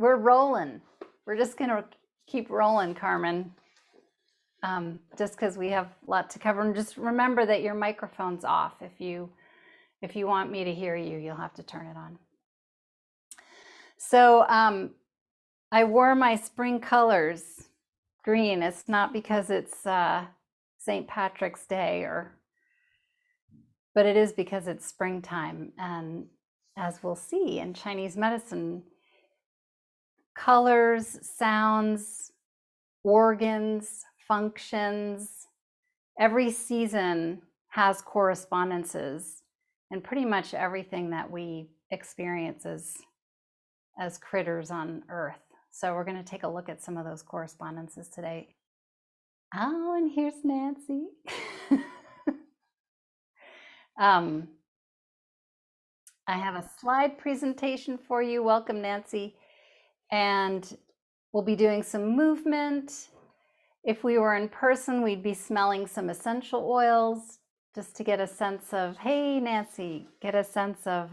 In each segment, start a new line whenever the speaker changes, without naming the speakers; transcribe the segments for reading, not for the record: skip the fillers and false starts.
we're rolling. We're just gonna keep rolling, Carmen. Just because we have a lot to cover. And just remember that your microphone's off. If you want me to hear you, you'll have to turn it on. So I wore my spring colors green. It's not because it's St. Patrick's Day, but it is because it's springtime. And as we'll see in Chinese medicine, colors, sounds, organs, functions, every season has correspondences, and pretty much everything that we experience as critters on Earth. So we're going to take a look at some of those correspondences today. Oh, and here's Nancy. I have a slide presentation for you. Welcome, Nancy. And we'll be doing some movement. If we were in person, we'd be smelling some essential oils just to get a sense of, hey, Nancy, get a sense of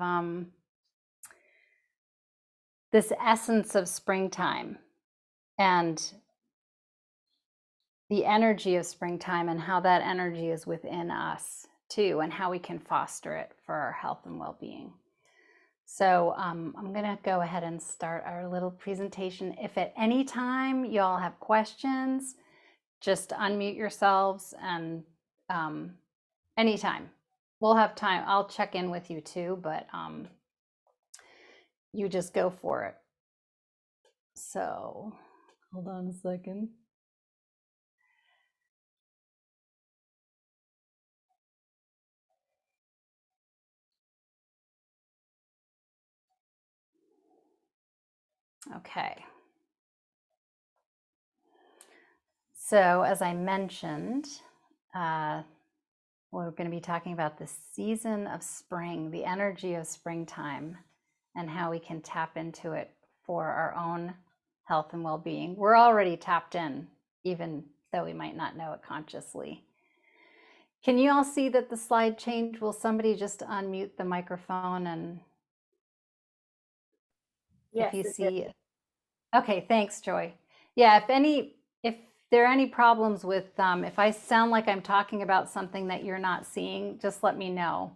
this essence of springtime and the energy of springtime and how that energy is within us too, and how we can foster it for our health and well-being. So I'm gonna go ahead and start our little presentation. If at any time y'all have questions, just unmute yourselves, and anytime. We'll have time. I'll check in with you too, but you just go for it. So hold on a second. Okay. So as I mentioned, we're going to be talking about the season of spring, the energy of springtime, and how we can tap into it for our own health and well-being. We're already tapped in, even though we might not know it consciously. Can you all see that the slide changed? Will somebody just unmute the microphone and
yes,
if you see it? Okay, thanks, Joy. Yeah, if there are any problems with if I sound like I'm talking about something that you're not seeing, just let me know.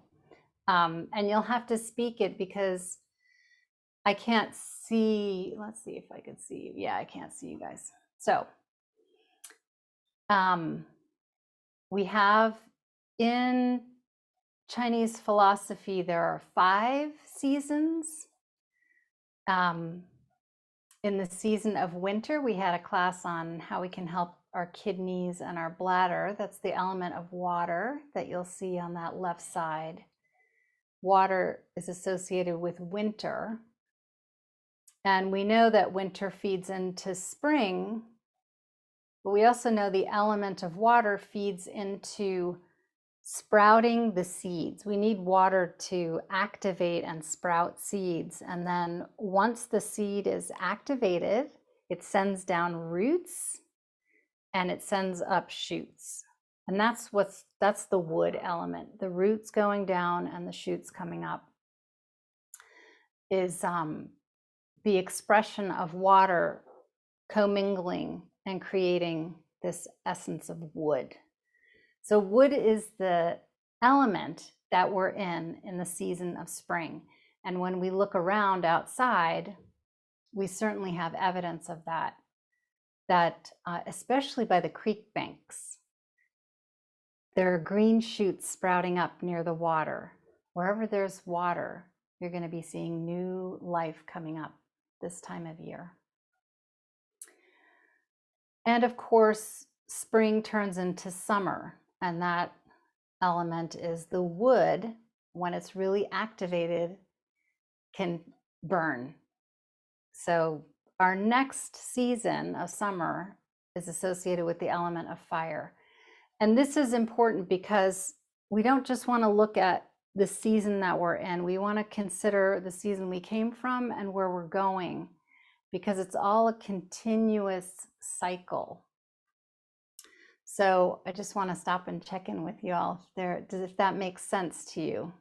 And you'll have to speak it because I can't see. Let's see if I could see you. Yeah, I can't see you guys. So we have in Chinese philosophy, there are 5 seasons. In the season of winter, we had a class on how we can help our kidneys and our bladder. That's the element of water that you'll see on that left side. Water is associated with winter. And we know that winter feeds into spring, but we also know the element of water feeds into sprouting the seeds. We need water to activate and sprout seeds. And then once the seed is activated, it sends down roots and it sends up shoots. And that's the wood element. The roots going down and the shoots coming up is the expression of water commingling and creating this essence of wood. So wood is the element that we're in the season of spring. And when we look around outside, we certainly have evidence of that especially by the creek banks. There are green shoots sprouting up near the water. Wherever there's water, you're going to be seeing new life coming up this time of year. And of course, spring turns into summer. And that element is the wood, when it's really activated, can burn. So our next season of summer is associated with the element of fire. And this is important because we don't just want to look at the season that we're in. We want to consider the season we came from and where we're going, because it's all a continuous cycle. So I just want to stop and check in with you all if that makes sense to you.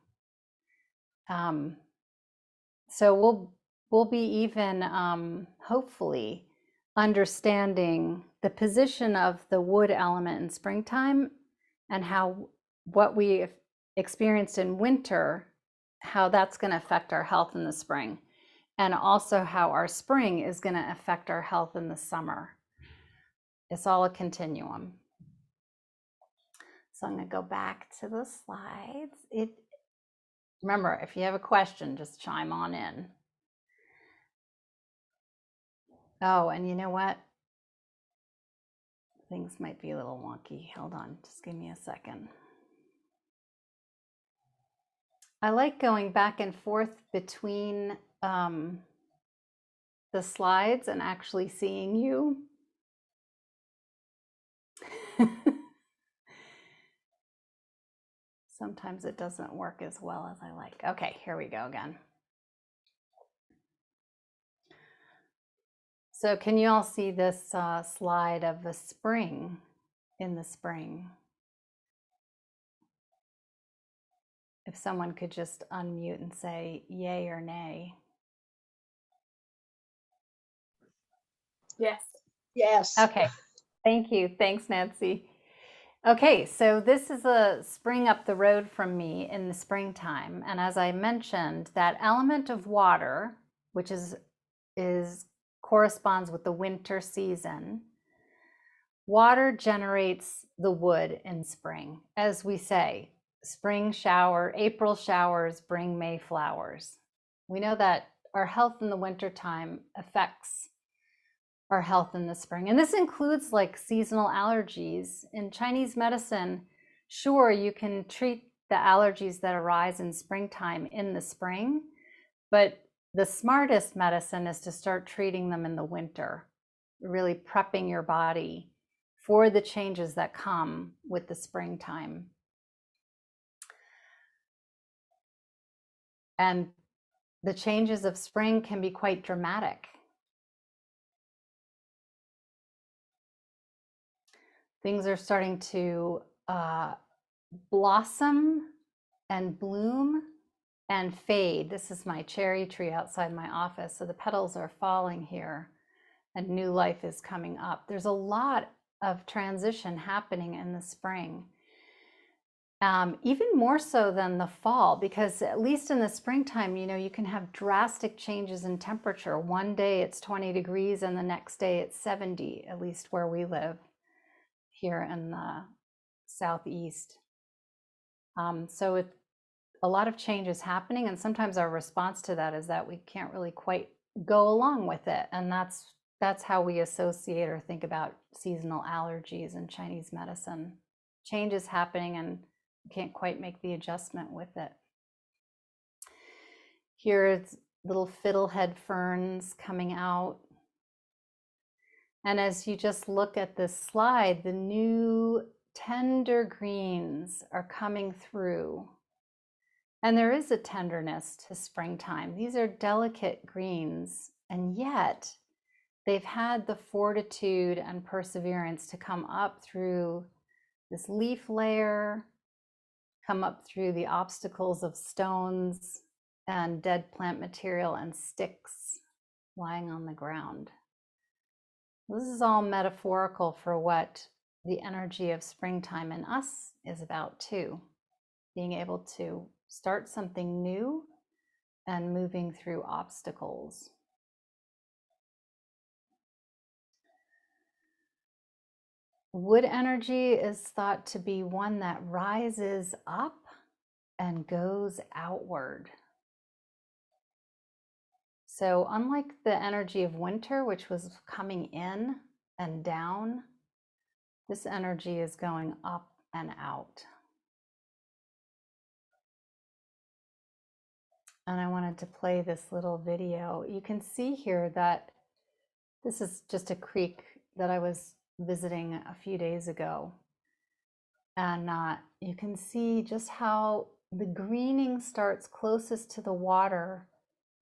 So We'll be even, hopefully, understanding the position of the wood element in springtime and how what we experienced in winter, how that's going to affect our health in the spring, and also how our spring is going to affect our health in the summer. It's all a continuum. So I'm going to go back to the slides. Remember, if you have a question, just chime on in. Oh, and you know what? Things might be a little wonky. Hold on, just give me a second. I like going back and forth between the slides and actually seeing you. Sometimes it doesn't work as well as I like. Okay, here we go again. So can you all see this slide of the spring in the spring? If someone could just unmute and say yay or nay.
Yes. Yes.
Okay, thank you. Thanks, Nancy. Okay, so this is a spring up the road from me in the springtime. And as I mentioned, that element of water, which corresponds with the winter season, water generates the wood in spring. As we say, April showers bring May flowers. We know that our health in the wintertime affects our health in the spring. And this includes like seasonal allergies. In Chinese medicine, sure, you can treat the allergies that arise in springtime in the spring, but the smartest medicine is to start treating them in the winter, really prepping your body for the changes that come with the springtime. And the changes of spring can be quite dramatic. Things are starting to blossom and bloom and fade. This is my cherry tree outside my office. So the petals are falling here and new life is coming up. There's a lot of transition happening in the spring. Even more so than the fall, because at least in the springtime, you can have drastic changes in temperature. One day it's 20 degrees and the next day it's 70, at least where we live here in the Southeast. So a lot of change is happening, and sometimes our response to that is that we can't really quite go along with it. And that's how we associate or think about seasonal allergies in Chinese medicine. Change is happening and we can't quite make the adjustment with it. Here's little fiddlehead ferns coming out. And as you just look at this slide, the new tender greens are coming through. And there is a tenderness to springtime. These are delicate greens, and yet they've had the fortitude and perseverance to come up through this leaf layer, come up through the obstacles of stones and dead plant material and sticks lying on the ground. This is all metaphorical for what the energy of springtime in us is about too. Being able to start something new and moving through obstacles. Wood energy is thought to be one that rises up and goes outward. So unlike the energy of winter, which was coming in and down, this energy is going up and out. And I wanted to play this little video. You can see here that this is just a creek that I was visiting a few days ago. And you can see just how the greening starts closest to the water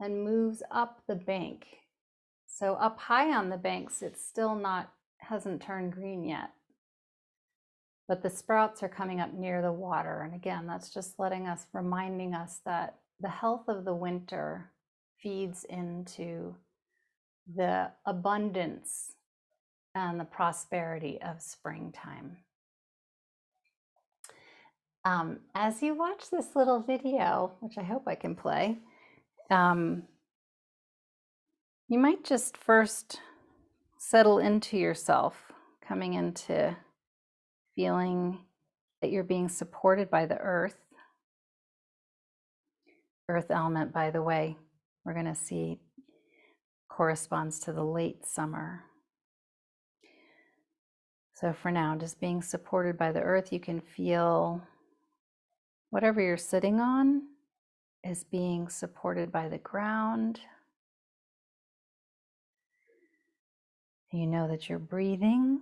and moves up the bank. So up high on the banks, it's still hasn't turned green yet. But the sprouts are coming up near the water. And again, that's just reminding us that the health of the winter feeds into the abundance and the prosperity of springtime. As you watch this little video, which I hope I can play, you might just first settle into yourself, coming into feeling that you're being supported by the earth. Earth element, by the way, we're going to see corresponds to the late summer. So for now, just being supported by the earth, you can feel whatever you're sitting on is being supported by the ground. You know that you're breathing,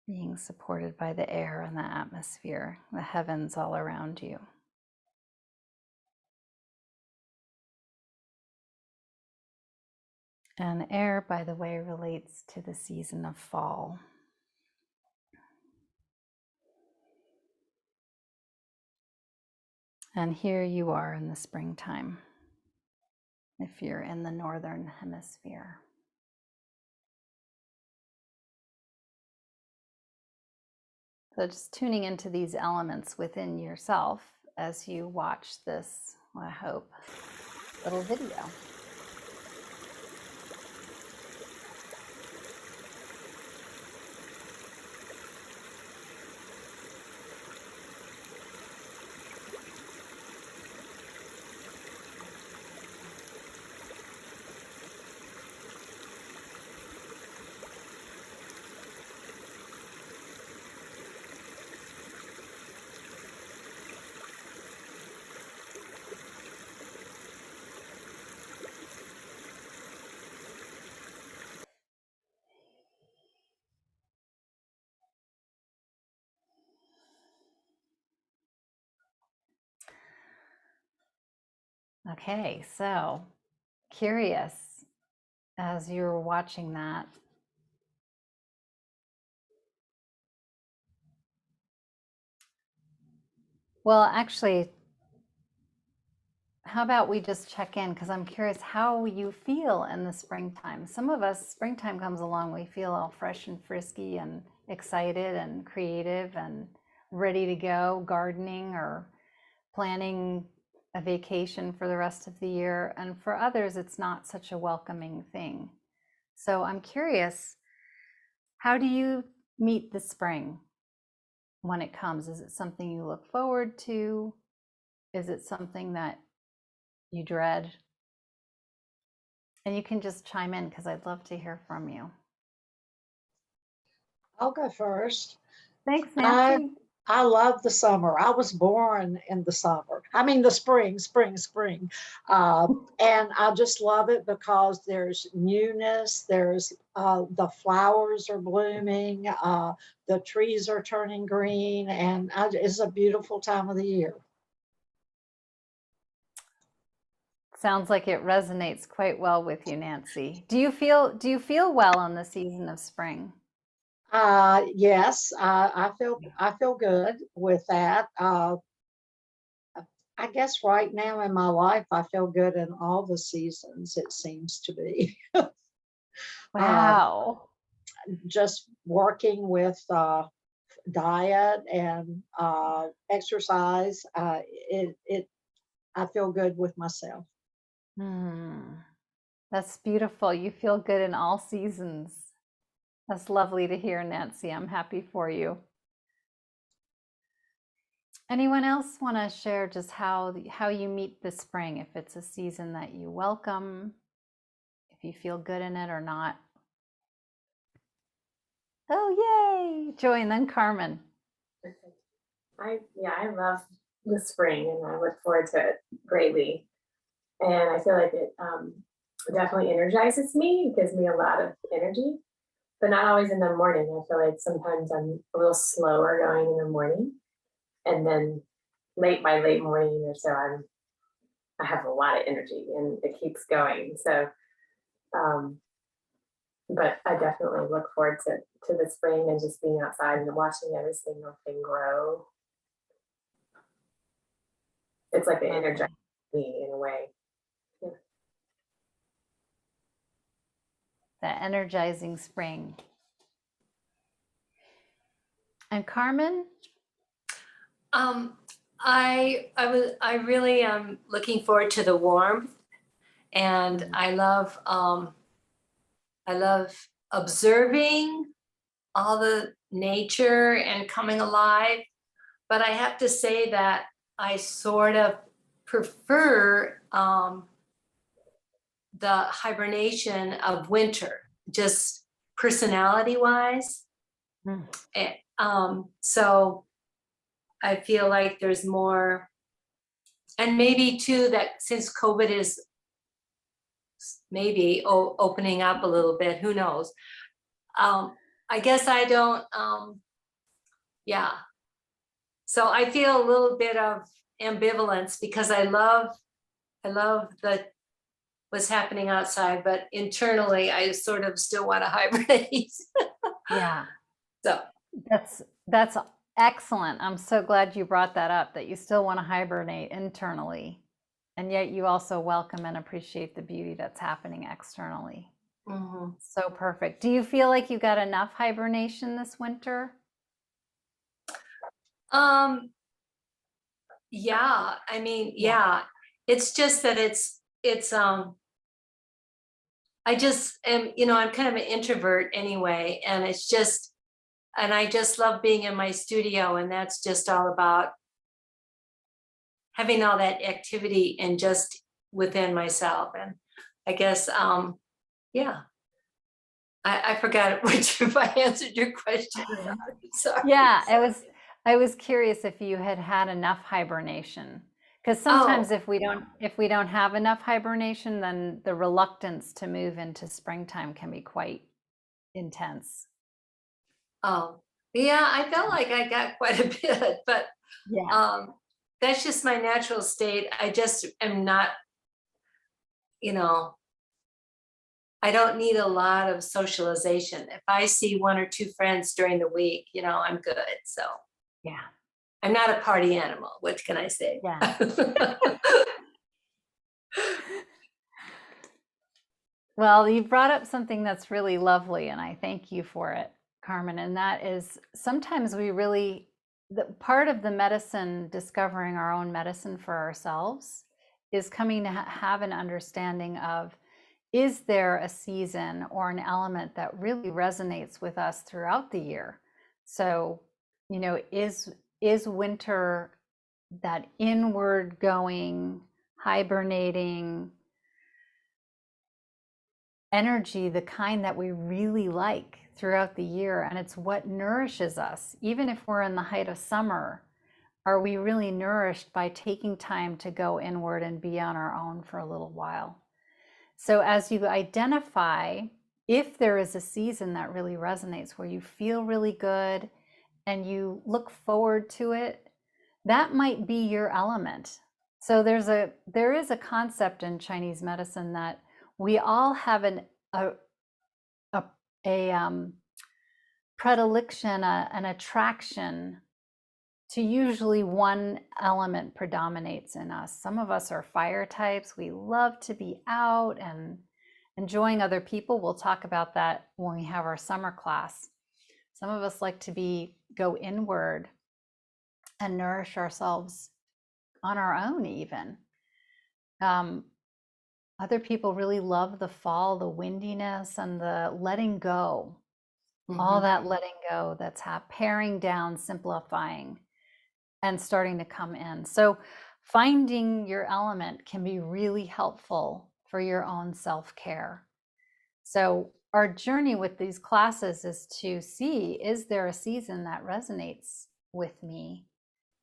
being supported by the air and the atmosphere, the heavens all around you. And air, by the way, relates to the season of fall. And here you are in the springtime, if you're in the northern hemisphere. So just tuning into these elements within yourself as you watch this, I hope, little video. Okay, so curious as you're watching that. Well, actually, how about we just check in, because I'm curious how you feel in the springtime. Some of us, springtime comes along, we feel all fresh and frisky and excited and creative and ready to go gardening or planning a vacation for the rest of the year. And for others, it's not such a welcoming thing. So I'm curious, how do you meet the spring when it comes? Is it something you look forward to? Is it something that you dread? And you can just chime in because I'd love to hear from you.
I'll go first.
Thanks,
I
Nancy.
I love the summer. I was born in the summer. I mean the spring. And I just love it because there's newness. There's the flowers are blooming. The trees are turning green, and it's a beautiful time of the year.
Sounds like it resonates quite well with you, Nancy. Do you feel well in the season of spring?
Yes, I feel good with that. I guess right now in my life, I feel good in all the seasons, it seems to be. Uh,
Wow.
just working with diet and exercise, I feel good with myself.
Hmm. That's beautiful. You feel good in all seasons. That's lovely to hear, Nancy. I'm happy for you. Anyone else want to share just how you meet the spring, if it's a season that you welcome, if you feel good in it or not? Oh, yay! Joy, and then Carmen.
I love the spring and I look forward to it greatly. And I feel like it definitely energizes me, gives me a lot of energy, but not always in the morning. I feel like sometimes I'm a little slower going in the morning, and then by late morning or so, I have a lot of energy and it keeps going. So, um, but I definitely look forward to the spring and just being outside and watching every single thing grow. It's like an energizer.
Lovely.
me in a way. Yeah.
That energizing spring. And Carmen?
I really am looking forward to the warmth, and I love observing all the nature and coming alive. But I have to say that I sort of prefer the hibernation of winter, just personality wise.
Mm.
So I feel like there's more, and maybe too that since COVID is maybe opening up a little bit, who knows? I guess I don't, yeah. So I feel a little bit of ambivalence because I love what's happening outside, but internally I sort of still want to hibernate.
Yeah.
So
That's excellent. I'm so glad you brought that up, that you still want to hibernate internally, and yet you also welcome and appreciate the beauty that's happening externally.
mhm.
So perfect. Do you feel like you got enough hibernation this winter?
Yeah, I mean,
Yeah.
yeah, it's just that it's I just am, I'm kind of an introvert anyway, and it's just, and I just love being in my studio, and that's just all about having all that activity and just within myself. And I guess, yeah, I forgot which, if I answered your question or not. Sorry.
Yeah, I was curious if you had had enough hibernation. Because sometimes
Oh,
if we don't have enough hibernation, then the reluctance to move into springtime can be quite intense.
oh, yeah, I felt like I got quite a bit, but
Yeah.
that's just my natural state. I just am not, you know, I don't need a lot of socialization. If I see one or two friends during the week, I'm good. So
Yeah.
I'm not a party animal. What can I say?
Yeah. Well, you brought up something that's really lovely, and I thank you for it, Carmen. And that is sometimes the part of the medicine, discovering our own medicine for ourselves, is coming to have an understanding of, is there a season or an element that really resonates with us throughout the year? So, is winter that inward going, hibernating energy the kind that we really like throughout the year? And it's what nourishes us. Even if we're in the height of summer, are we really nourished by taking time to go inward and be on our own for a little while? So as you identify if there is a season that really resonates, where you feel really good and you look forward to it, that might be your element. So there is a concept in Chinese medicine that we all have a predilection, an attraction to usually one element predominates in us. Some of us are fire types. We love to be out and enjoying other people. We'll talk about that when we have our summer class. Some of us like to go inward and nourish ourselves on our own even. Other people really love the fall, the windiness and the letting go, all
Mhm.
that letting go that's paring down, simplifying, and starting to come in. So finding your element can be really helpful for your own self-care. So our journey with these classes is to see, is there a season that resonates with me?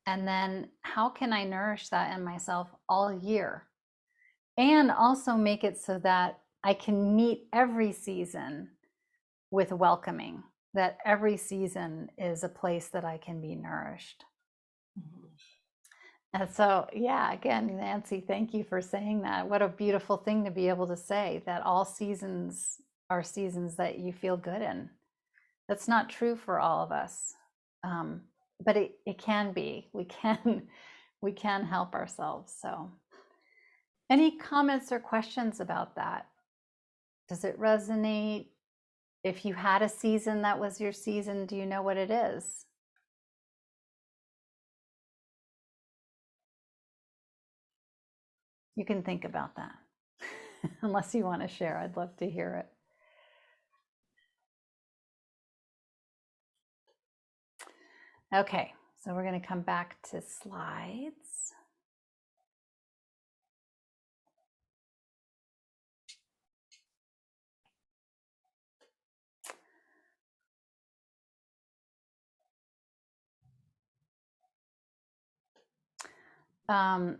And then how can I nourish that in myself all year? And also make it so that I can meet every season with welcoming, that every season is a place that I can be nourished.
Mhm.
And so, yeah, again, Nancy, thank you for saying that. What a beautiful thing to be able to say, that all seasons are seasons that you feel good in. That's not true for all of us, but it can be. We can help ourselves. So Any comments or questions about that? Does it resonate? If you had a season that was your season, do you know what it is? You can think about that. Unless you want to share, I'd love to hear it. Okay, so we're going to come back to slides.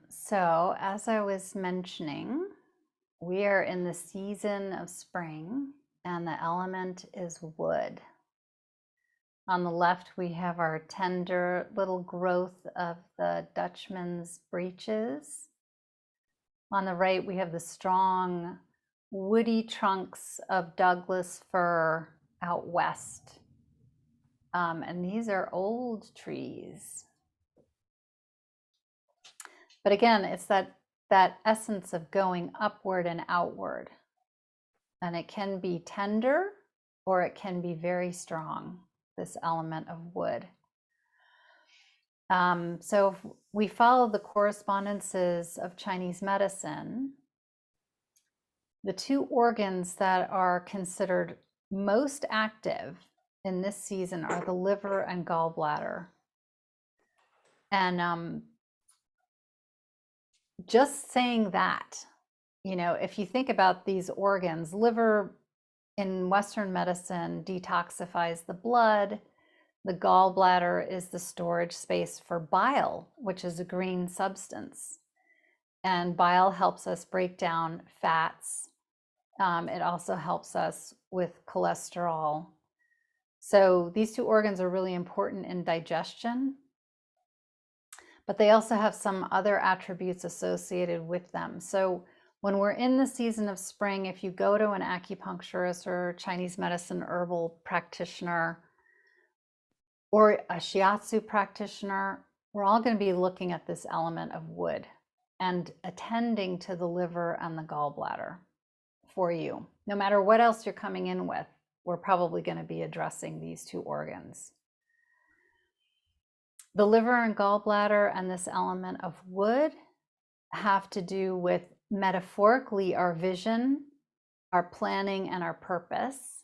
So as I was mentioning, we are in the season of spring and the element is wood. On the left, we have our tender little growth of the Dutchman's breeches. On the right, we have the strong woody trunks of Douglas fir out west. And these are old trees. But again, it's that essence of going upward and outward. And it can be tender or it can be very strong, this element of wood. So if we follow the correspondences of Chinese medicine, the two organs that are considered most active in this season are the liver and gallbladder. And just saying that, you know, if you think about these organs, liver in Western medicine detoxifies the blood. The gallbladder is the storage space for bile, which is a green substance. And bile helps us break down fats. It also helps us with cholesterol. So these two organs are really important in digestion, but they also have some other attributes associated with them. So when we're in the season of spring, if you go to an acupuncturist or Chinese medicine herbal practitioner or a shiatsu practitioner, we're all going to be looking at this element of wood and attending to the liver and the gallbladder for you. No matter what else you're coming in with, we're probably going to be addressing these two organs. The liver and gallbladder and this element of wood have to do with metaphorically our vision, our planning, and our purpose.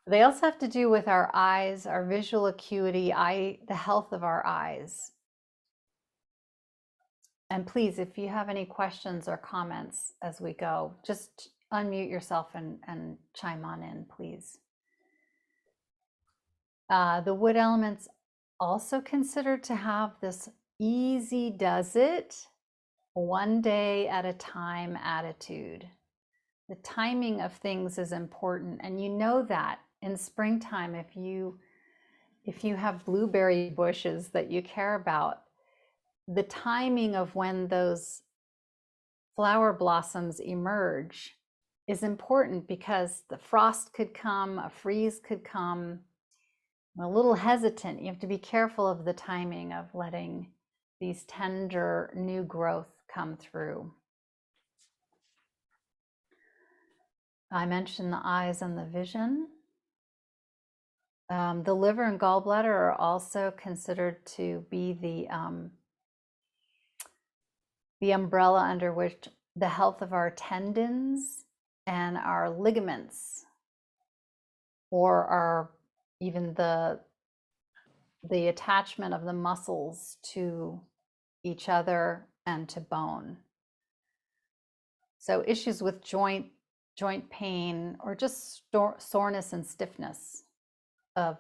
They also have to do with our eyes, our visual acuity, the health of our eyes. And please, if you have any questions or comments as we go, just unmute yourself and chime on in, please. The wood element's also considered to have this easy does it, one day at a time attitude. The timing of things is important, and you know that in springtime, if you have blueberry bushes that you care about, the timing of when those flower blossoms emerge is important because the frost could come, a freeze could come. I'm a little hesitant. You have to be careful of the timing of letting these tender new growth come through. I mentioned the eyes and the vision. The liver and gallbladder are also considered to be the umbrella under which the health of our tendons and our ligaments, or our even the attachment of the muscles to each other and to bone. So issues with joint pain or just soreness and stiffness of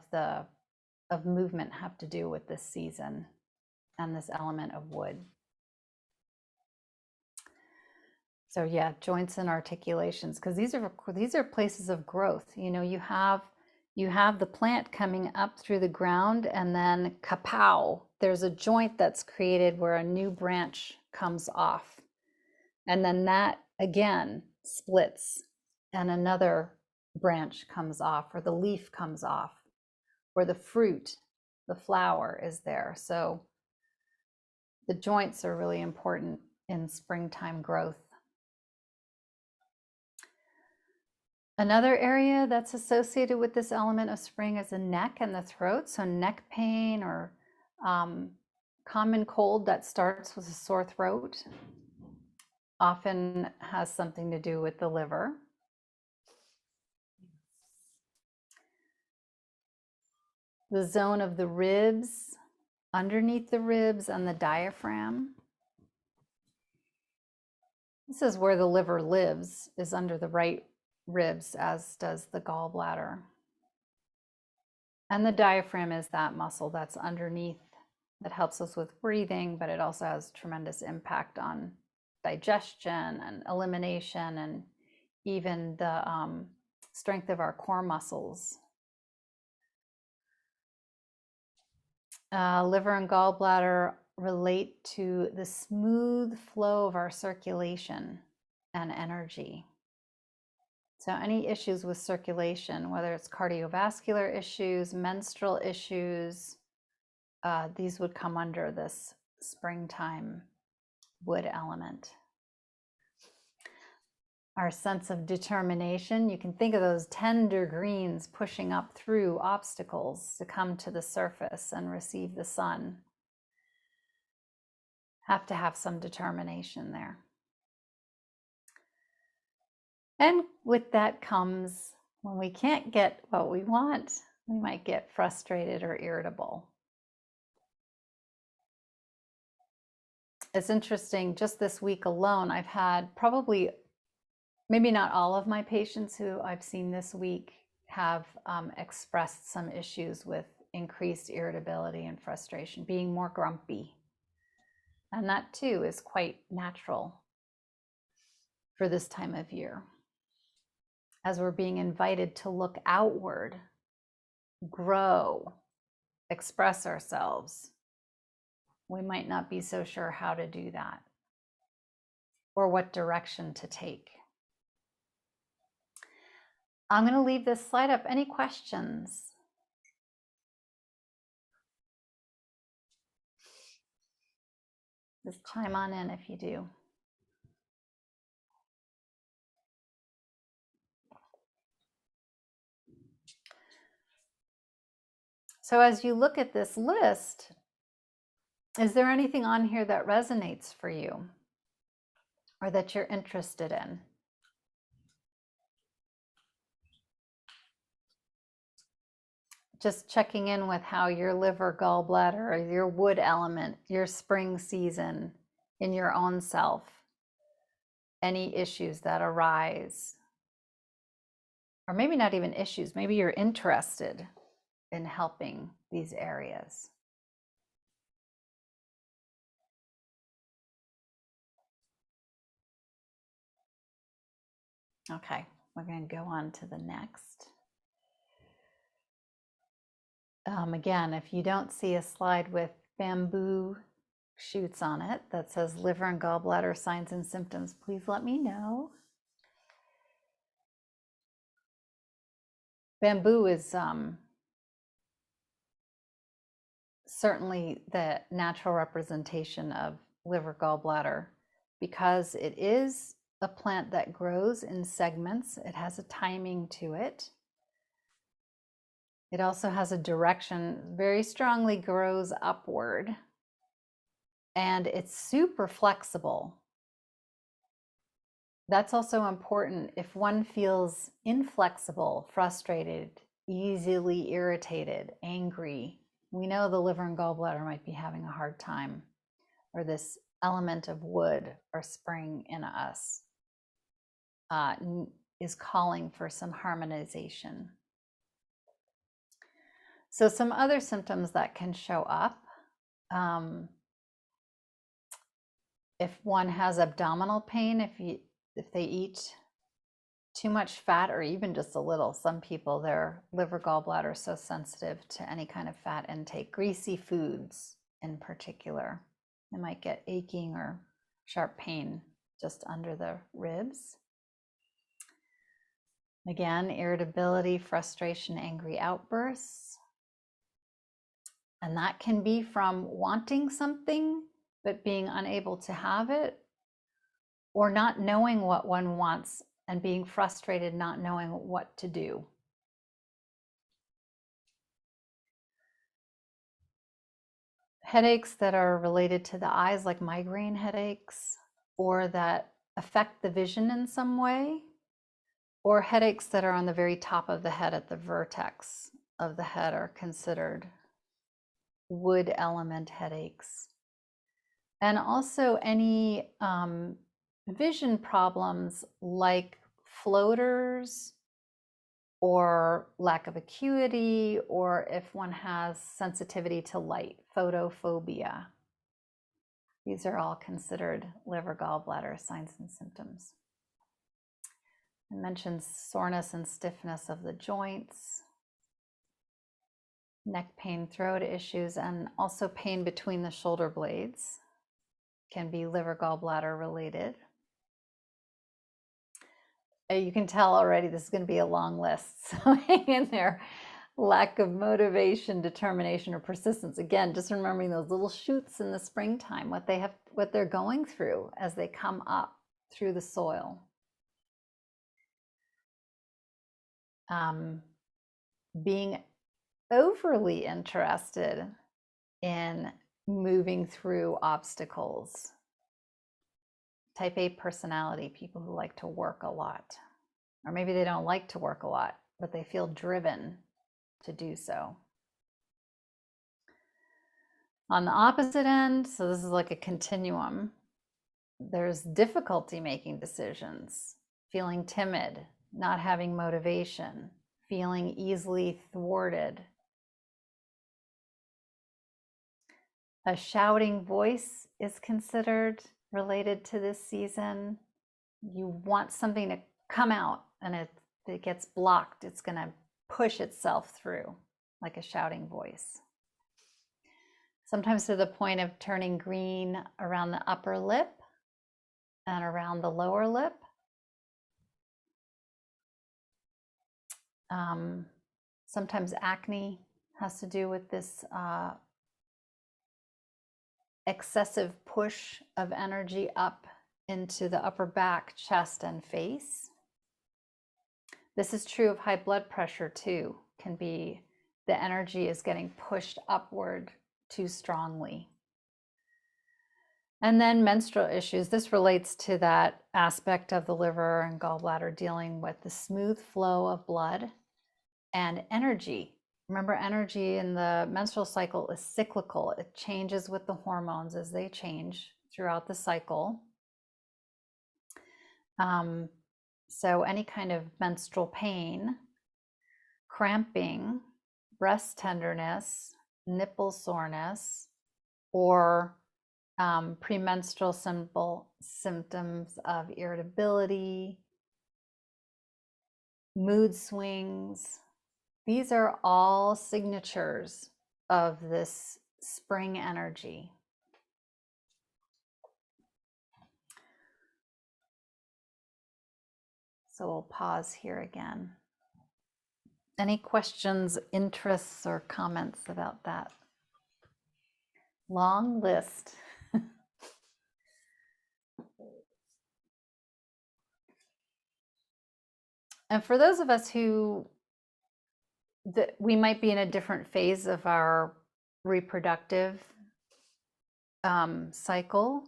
movement have to do with this season and this element of wood. So yeah, joints and articulations, because these are places of growth. You know, you have the plant coming up through the ground, and then kapow, there's a joint that's created where a new branch comes off. And then that again splits and another branch comes off, or the leaf comes off, or the fruit, the flower is there. So the joints are really important in springtime growth. Another area that's associated with this element of spring is the neck and the throat. So neck pain or common cold that starts with a sore throat often has something to do with the liver. The zone of the ribs, underneath the ribs and the diaphragm. This is where the liver lives, is under the right ribs, as does the gallbladder. And the diaphragm is that muscle that's underneath that helps us with breathing, but it also has tremendous impact on digestion and elimination and even the strength of our core muscles. Liver and gallbladder relate to the smooth flow of our circulation and energy. So any issues with circulation, whether it's cardiovascular issues, menstrual issues, these would come under this springtime wood element. Our sense of determination, you can think of those tender greens pushing up through obstacles to come to the surface and receive the sun. Have to have some determination there. And with that comes, when we can't get what we want, we might get frustrated or irritable. It's interesting, just this week alone, I've had probably, maybe not all of my patients who I've seen this week have expressed some issues with increased irritability and frustration, being more grumpy. And that too is quite natural for this time of year, as we're being invited to look outward, grow, express ourselves. We might not be so sure how to do that or what direction to take. I'm going to leave this slide up. Any questions? Just chime on in if you do. So as you look at this list, is there anything on here that resonates for you or that you're interested in? Just checking in with how your liver, gallbladder, or your wood element, your spring season in your own self, any issues that arise, or maybe not even issues, maybe you're interested in helping these areas. Okay, we're going to go on to the next. Again, if you don't see a slide with bamboo shoots on it that says liver and gallbladder signs and symptoms, please let me know. Bamboo is certainly the natural representation of liver gallbladder because it is a plant that grows in segments. It has a timing to it. It also has a direction, very strongly grows upward, and it's super flexible. That's also important if one feels inflexible, frustrated, easily irritated, angry. We know the liver and gallbladder might be having a hard time, or this element of wood or spring in us is calling for some harmonization. So some other symptoms that can show up, if one has abdominal pain, if they eat too much fat or even just a little, some people, their liver gallbladder is so sensitive to any kind of fat intake, greasy foods in particular, they might get aching or sharp pain just under the ribs. Again, irritability, frustration, angry outbursts. And that can be from wanting something, but being unable to have it, or not knowing what one wants and being frustrated, not knowing what to do. Headaches that are related to the eyes, like migraine headaches, or that affect the vision in some way, or headaches that are on the very top of the head at the vertex of the head are considered wood element headaches. And also any vision problems like floaters, or lack of acuity, or if one has sensitivity to light, photophobia. These are all considered liver gallbladder signs and symptoms. I mentioned soreness and stiffness of the joints, neck pain, throat issues, and also pain between the shoulder blades can be liver gallbladder related. You can tell already this is going to be a long list, so hang in there. Lack of motivation, determination, or persistence. Again, just remembering those little shoots in the springtime, what they're going through as they come up through the soil. Being overly interested in moving through obstacles. Type A personality, people who like to work a lot. Or maybe they don't like to work a lot, but they feel driven to do so. On the opposite end, so this is like a continuum, there's difficulty making decisions, feeling timid, not having motivation, feeling easily thwarted. A shouting voice is considered related to this season. You want something to come out and it gets blocked. It's going to push itself through like a shouting voice. Sometimes to the point of turning green around the upper lip and around the lower lip. Sometimes acne has to do with this excessive push of energy up into the upper back, chest, and face. This is true of high blood pressure too. Can be the energy is getting pushed upward too strongly. And then menstrual issues. This relates to that aspect of the liver and gallbladder dealing with the smooth flow of blood and energy. Remember, energy in the menstrual cycle is cyclical. It changes with the hormones as they change throughout the cycle. So any kind of menstrual pain, cramping, breast tenderness, nipple soreness, or premenstrual symptoms of irritability, mood swings. These are all signatures of this spring energy. So we'll pause here again. Any questions, interests, or comments about that? Long list. And for those of us who we might be in a different phase of our reproductive cycle,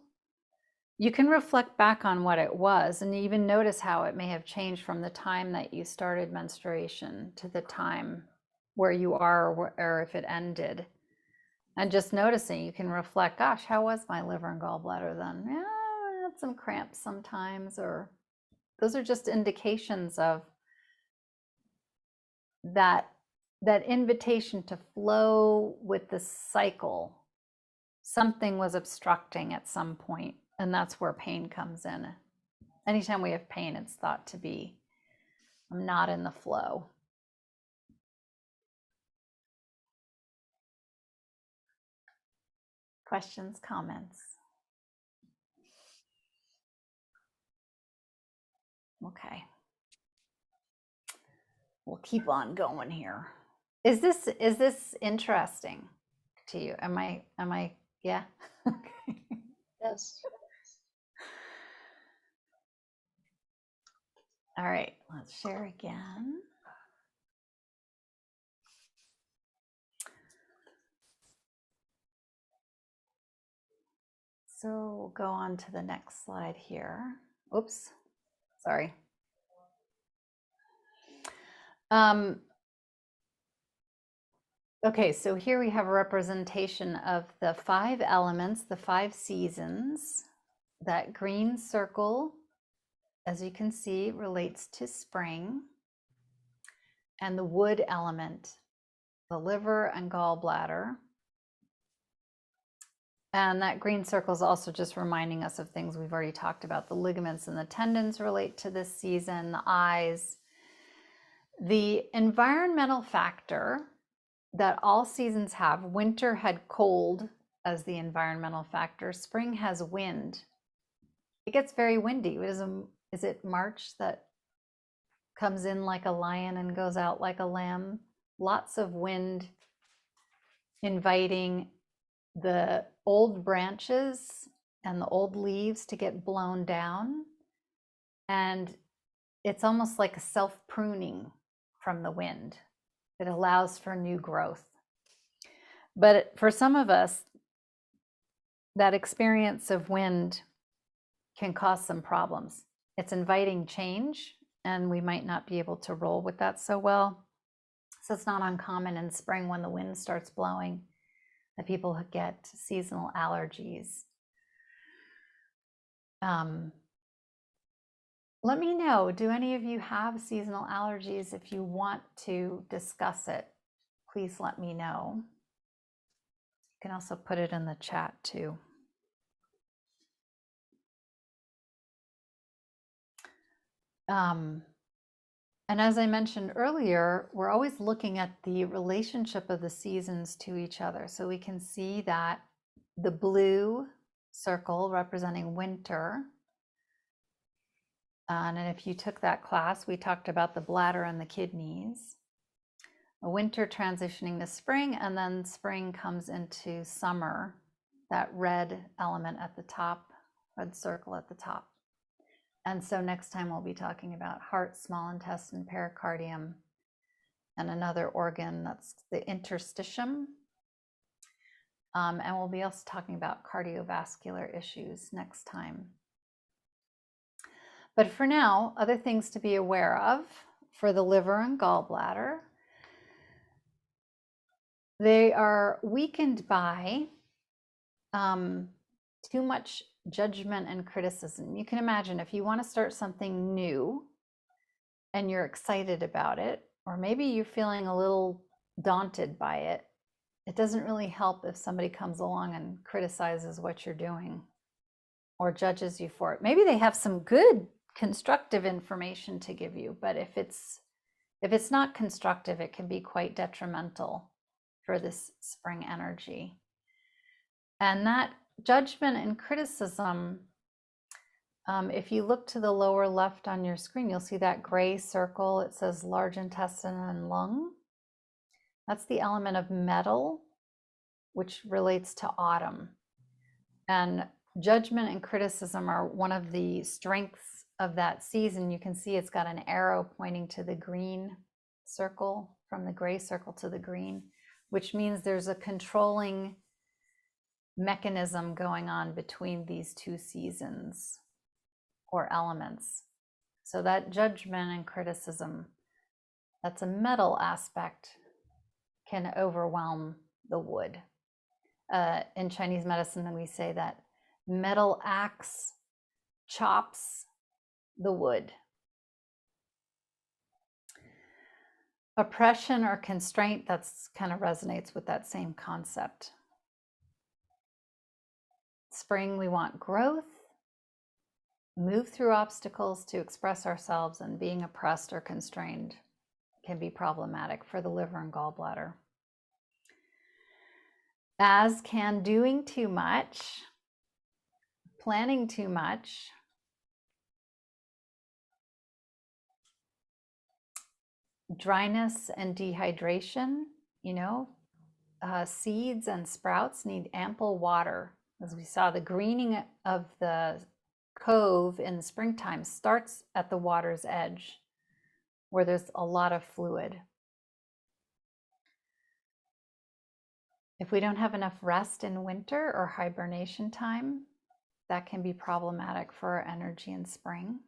you can reflect back on what it was and even notice how it may have changed from the time that you started menstruation to the time where you are, or if it ended. And just noticing, you can reflect, gosh, how was my liver and gallbladder then? Yeah, I had some cramps sometimes, or those are just indications of that invitation to flow with the cycle. Something was obstructing at some point, and that's where pain comes in. Anytime we have pain, it's thought to be, I'm not in the flow. Questions, comments? Okay. We'll keep on going here. Is this interesting to you? Am I, yeah? Okay.
Yes.
All right, let's share again. So we'll go on to the next slide here. Oops, sorry. Okay, so here we have a representation of the 5 elements, the 5 seasons. That green circle, as you can see, relates to spring. And the wood element, the liver and gallbladder. And that green circle is also just reminding us of things we've already talked about. The ligaments and the tendons relate to this season, the eyes. The environmental factor that all seasons have, winter had cold as the environmental factor, spring has wind. It gets very windy. Is it March that comes in like a lion and goes out like a lamb? Lots of wind inviting the old branches and the old leaves to get blown down. And it's almost like a self-pruning from the wind. It allows for new growth. But for some of us, that experience of wind can cause some problems. It's inviting change, and we might not be able to roll with that so well. So it's not uncommon in spring when the wind starts blowing that people get seasonal allergies. Let me know, do any of you have seasonal allergies? If you want to discuss it, please let me know. You can also put it in the chat too. And as I mentioned earlier, we're always looking at the relationship of the seasons to each other. So we can see that the blue circle representing winter. And if you took that class, we talked about the bladder and the kidneys. A winter transitioning to spring, and then spring comes into summer, that red element at the top, red circle at the top. And so next time we'll be talking about heart, small intestine, pericardium, and another organ that's the interstitium. And we'll be also talking about cardiovascular issues next time. But for now, other things to be aware of for the liver and gallbladder. They are weakened by too much judgment and criticism. You can imagine if you want to start something new and you're excited about it, or maybe you're feeling a little daunted by it, it doesn't really help if somebody comes along and criticizes what you're doing or judges you for it. Maybe they have some good constructive information to give you, but if it's not constructive, it can be quite detrimental for this spring energy. And that judgment and criticism, if you look to the lower left on your screen, you'll see that gray circle. It says large intestine and lung. That's the element of metal, which relates to autumn. And judgment and criticism are one of the strengths of that season. You can see it's got an arrow pointing to the green circle, from the gray circle to the green, which means there's a controlling mechanism going on between these two seasons or elements. So that judgment and criticism, that's a metal aspect, can overwhelm the wood. In Chinese medicine, then we say that metal axe chops the wood. Oppression or constraint, that's kind of resonates with that same concept. Spring, we want growth, move through obstacles to express ourselves, and being oppressed or constrained can be problematic for the liver and gallbladder. As can doing too much, planning too much, dryness and dehydration. Seeds and sprouts need ample water. As we saw, the greening of the cove in the springtime starts at the water's edge where there's a lot of fluid. If we don't have enough rest in winter or hibernation time, that can be problematic for our energy in spring.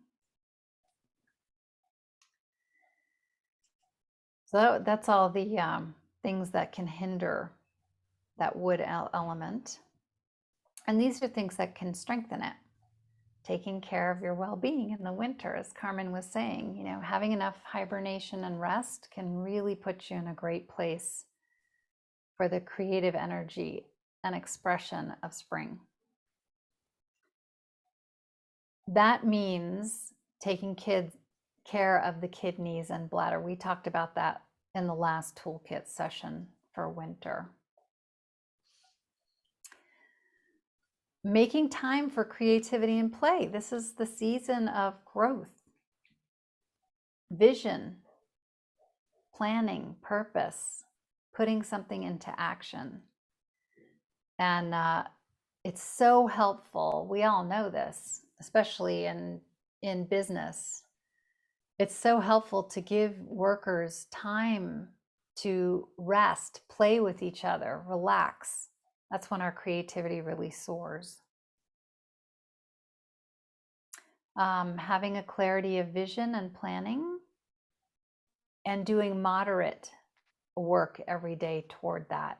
So that's all the things that can hinder that wood element. And these are things that can strengthen it. Taking care of your well-being in the winter, as Carmen was saying, you know, having enough hibernation and rest can really put you in a great place for the creative energy and expression of spring. That means taking care of the kidneys and bladder. We talked about that in the last toolkit session for winter. Making time for creativity and play. This is the season of growth, vision, planning, purpose, putting something into action. And it's so helpful. We all know this, especially in business. It's so helpful to give workers time to rest, play with each other, relax. That's when our creativity really soars. Having a clarity of vision and planning, and doing moderate work every day toward that.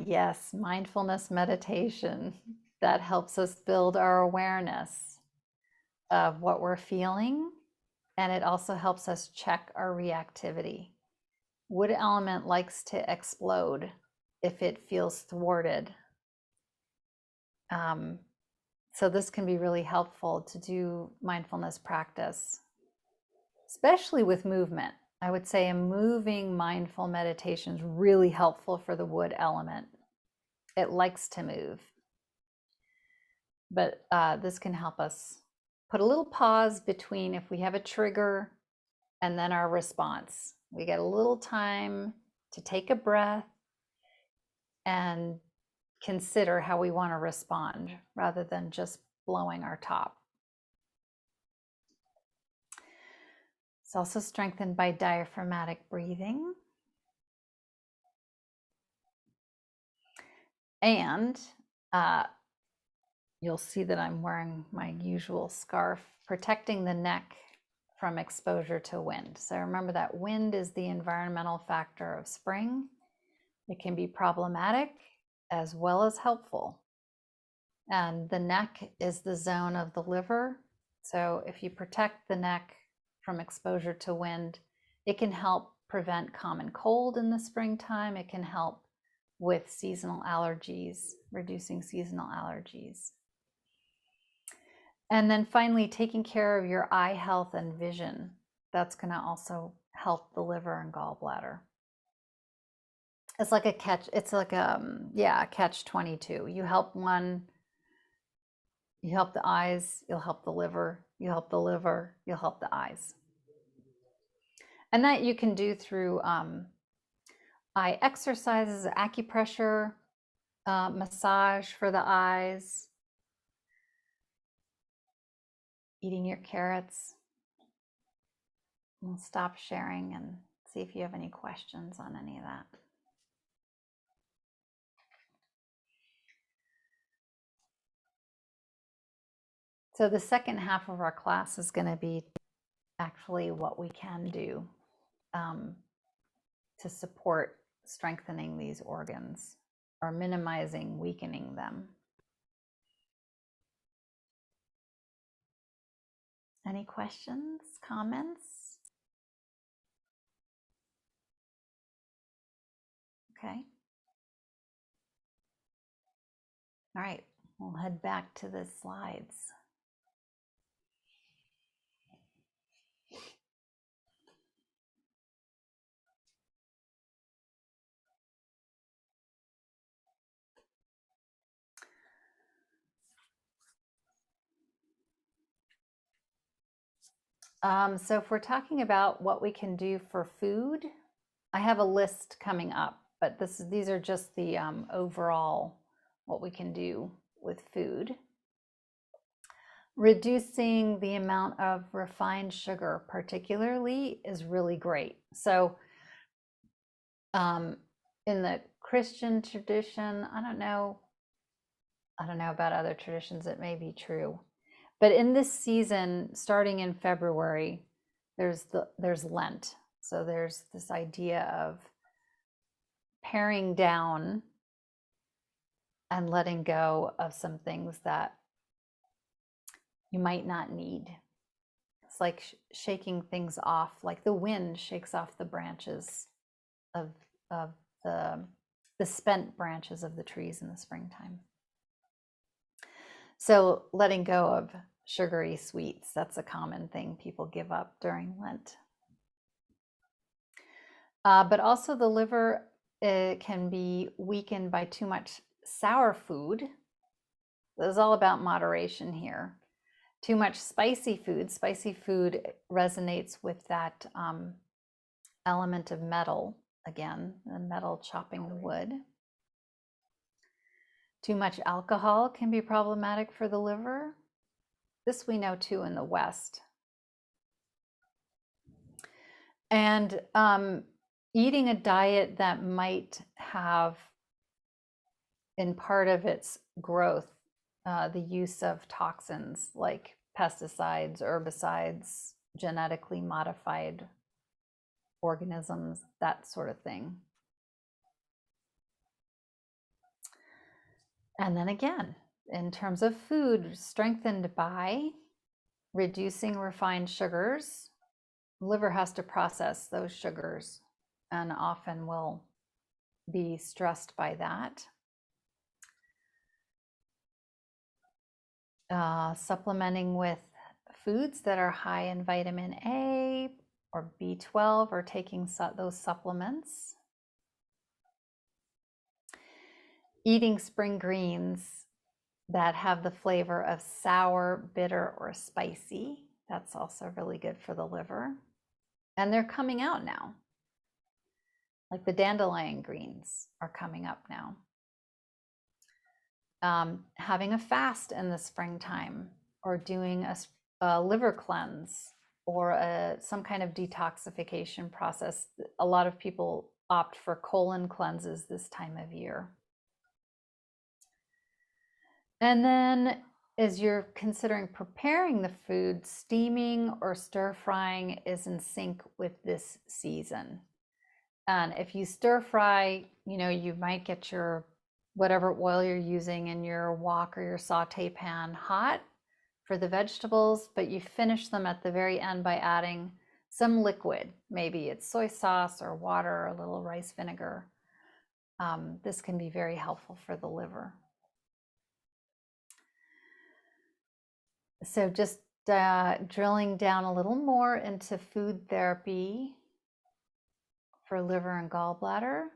Yes, mindfulness meditation. That helps us build our awareness of what we're feeling, and it also helps us check our reactivity. Wood element likes to explode if it feels thwarted. So this can be really helpful to do mindfulness practice, especially with movement. I would say a moving mindful meditation is really helpful for the wood element. It likes to move. But this can help us put a little pause between if we have a trigger and then our response. We get a little time to take a breath and consider how we want to respond rather than just blowing our top. It's also strengthened by diaphragmatic breathing. And you'll see that I'm wearing my usual scarf, protecting the neck from exposure to wind. So remember that wind is the environmental factor of spring. It can be problematic as well as helpful. And the neck is the zone of the liver. So if you protect the neck from exposure to wind, it can help prevent common cold in the springtime. It can help with seasonal allergies, reducing seasonal allergies. And then finally, taking care of your eye health and vision. That's going to also help the liver and gallbladder. It's like a catch. It's like a catch-22. You help one, you help the eyes, you'll help the liver, you help the liver, you'll help the eyes. And that you can do through eye exercises, acupressure, massage for the eyes, eating your carrots. We'll stop sharing and see if you have any questions on any of that. So the second half of our class is going to be actually what we can do to support strengthening these organs or minimizing weakening them. Any questions, comments? Okay. All right, we'll head back to the slides. So if we're talking about what we can do for food, I have a list coming up, but these are just the overall what we can do with food. Reducing the amount of refined sugar particularly is really great. So in the Christian tradition, I don't know about other traditions, it may be true. But in this season, starting in February, there's Lent. So there's this idea of paring down and letting go of some things that you might not need. It's like shaking things off, like the wind shakes off the branches of the spent branches of the trees in the springtime. So letting go of sugary sweets, that's a common thing people give up during Lent. But also the liver, it can be weakened by too much sour food. This is all about moderation here. Too much spicy food resonates with that element of metal, again, the metal chopping the wood. Too much alcohol can be problematic for the liver. This we know too in the West. And eating a diet that might have, in part of its growth, the use of toxins like pesticides, herbicides, genetically modified organisms, that sort of thing. And then again, in terms of food, strengthened by reducing refined sugars. The liver has to process those sugars and often will be stressed by that. Supplementing with foods that are high in vitamin A or B12, or taking those supplements. Eating spring greens that have the flavor of sour, bitter, or spicy. That's also really good for the liver. And they're coming out now. Like the dandelion greens are coming up now. Having a fast in the springtime, or doing a liver cleanse, or some kind of detoxification process. A lot of people opt for colon cleanses this time of year. And then as you're considering preparing the food, steaming or stir frying is in sync with this season. And if you stir fry, you might get your whatever oil you're using in your wok or your saute pan hot for the vegetables, but you finish them at the very end by adding some liquid. Maybe it's soy sauce or water or a little rice vinegar. This can be very helpful for the liver. So just drilling down a little more into food therapy for liver and gallbladder.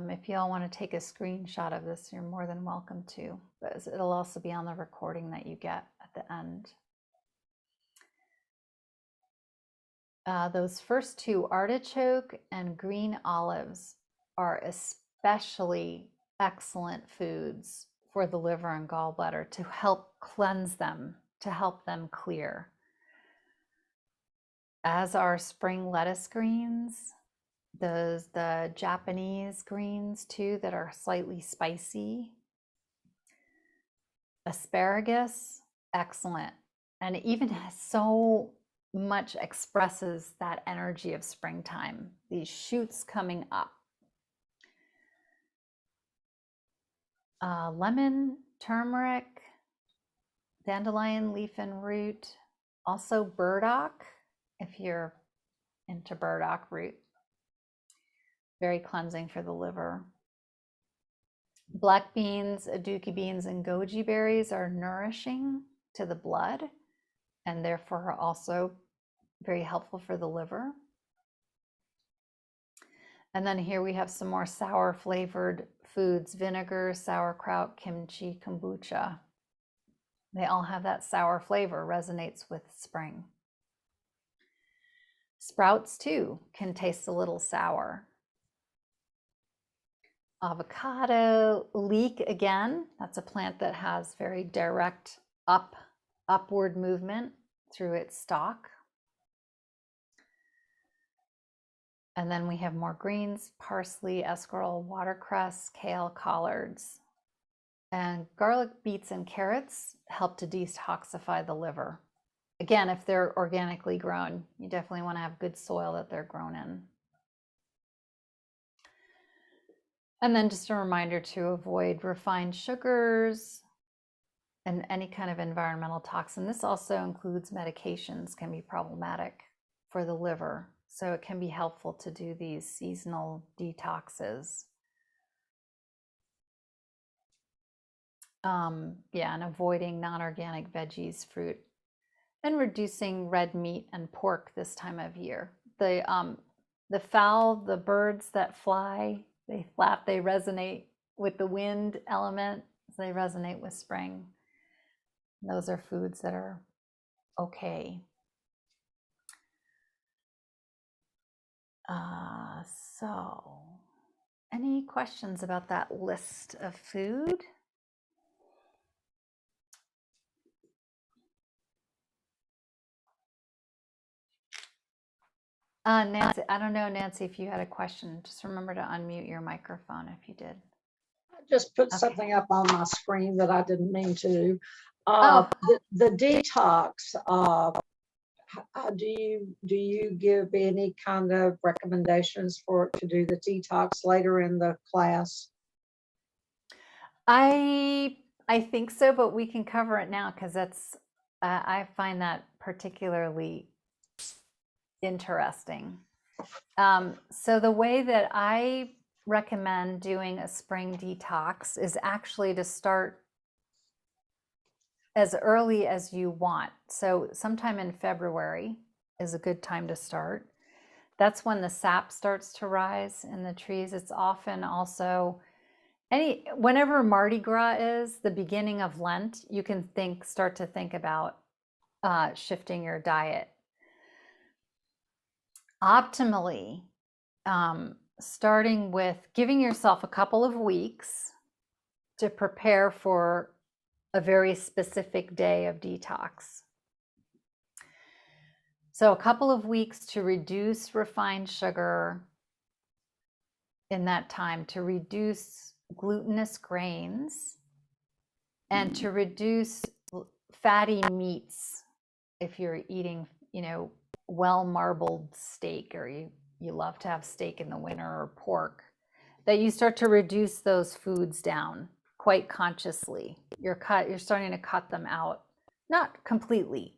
If y'all want to take a screenshot of this, you're more than welcome to, but it'll also be on the recording that you get at the end. Those first two, artichoke and green olives, are especially excellent foods for the liver and gallbladder to help cleanse them, to help them clear. As are spring lettuce greens, the Japanese greens too that are slightly spicy. Asparagus, excellent. And it even has so much expresses that energy of springtime, these shoots coming up. Lemon, turmeric, dandelion leaf and root, also burdock, if you're into burdock root. Very cleansing for the liver. Black beans, aduki beans, and goji berries are nourishing to the blood and therefore are also very helpful for the liver. And then here we have some more sour flavored foods: vinegar, sauerkraut, kimchi, kombucha. They all have that sour flavor, resonates with spring. Sprouts too can taste a little sour. Avocado leek, again, that's a plant that has very direct upward movement through its stalk. And then we have more greens, parsley, escarole, watercress, kale, collards. And garlic, beets, and carrots help to detoxify the liver. Again, if they're organically grown, you definitely want to have good soil that they're grown in. And then just a reminder to avoid refined sugars and any kind of environmental toxin. This also includes medications, can be problematic for the liver. So it can be helpful to do these seasonal detoxes. Yeah, and avoiding non-organic veggies, fruit, and reducing red meat and pork this time of year. The fowl, the birds that fly, they flap, they resonate with the wind element, so they resonate with spring. Those are foods that are okay. So, any questions about that list of food? Nancy, I don't know, Nancy, if you had a question. Just remember to unmute your microphone if you did.
I just put
Okay.
something up on my screen that I didn't mean to.
Oh.
The detox. Do you give any kind of recommendations for to do the detox later in the class?
I think so, but we can cover it now because that's I find that particularly interesting. So the way that I recommend doing a spring detox is actually to start as early as you want. So sometime in February is a good time to start. That's when the sap starts to rise in the trees. It's often also whenever Mardi Gras is the beginning of Lent, you can start to think about shifting your diet. Optimally, starting with giving yourself a couple of weeks to prepare for a very specific day of detox. So a couple of weeks to reduce refined sugar in that time, to reduce glutinous grains, and to reduce fatty meats if you're eating, well marbled steak, or you love to have steak in the winter, or pork, that you start to reduce those foods down quite consciously. You're starting to cut them out, not completely,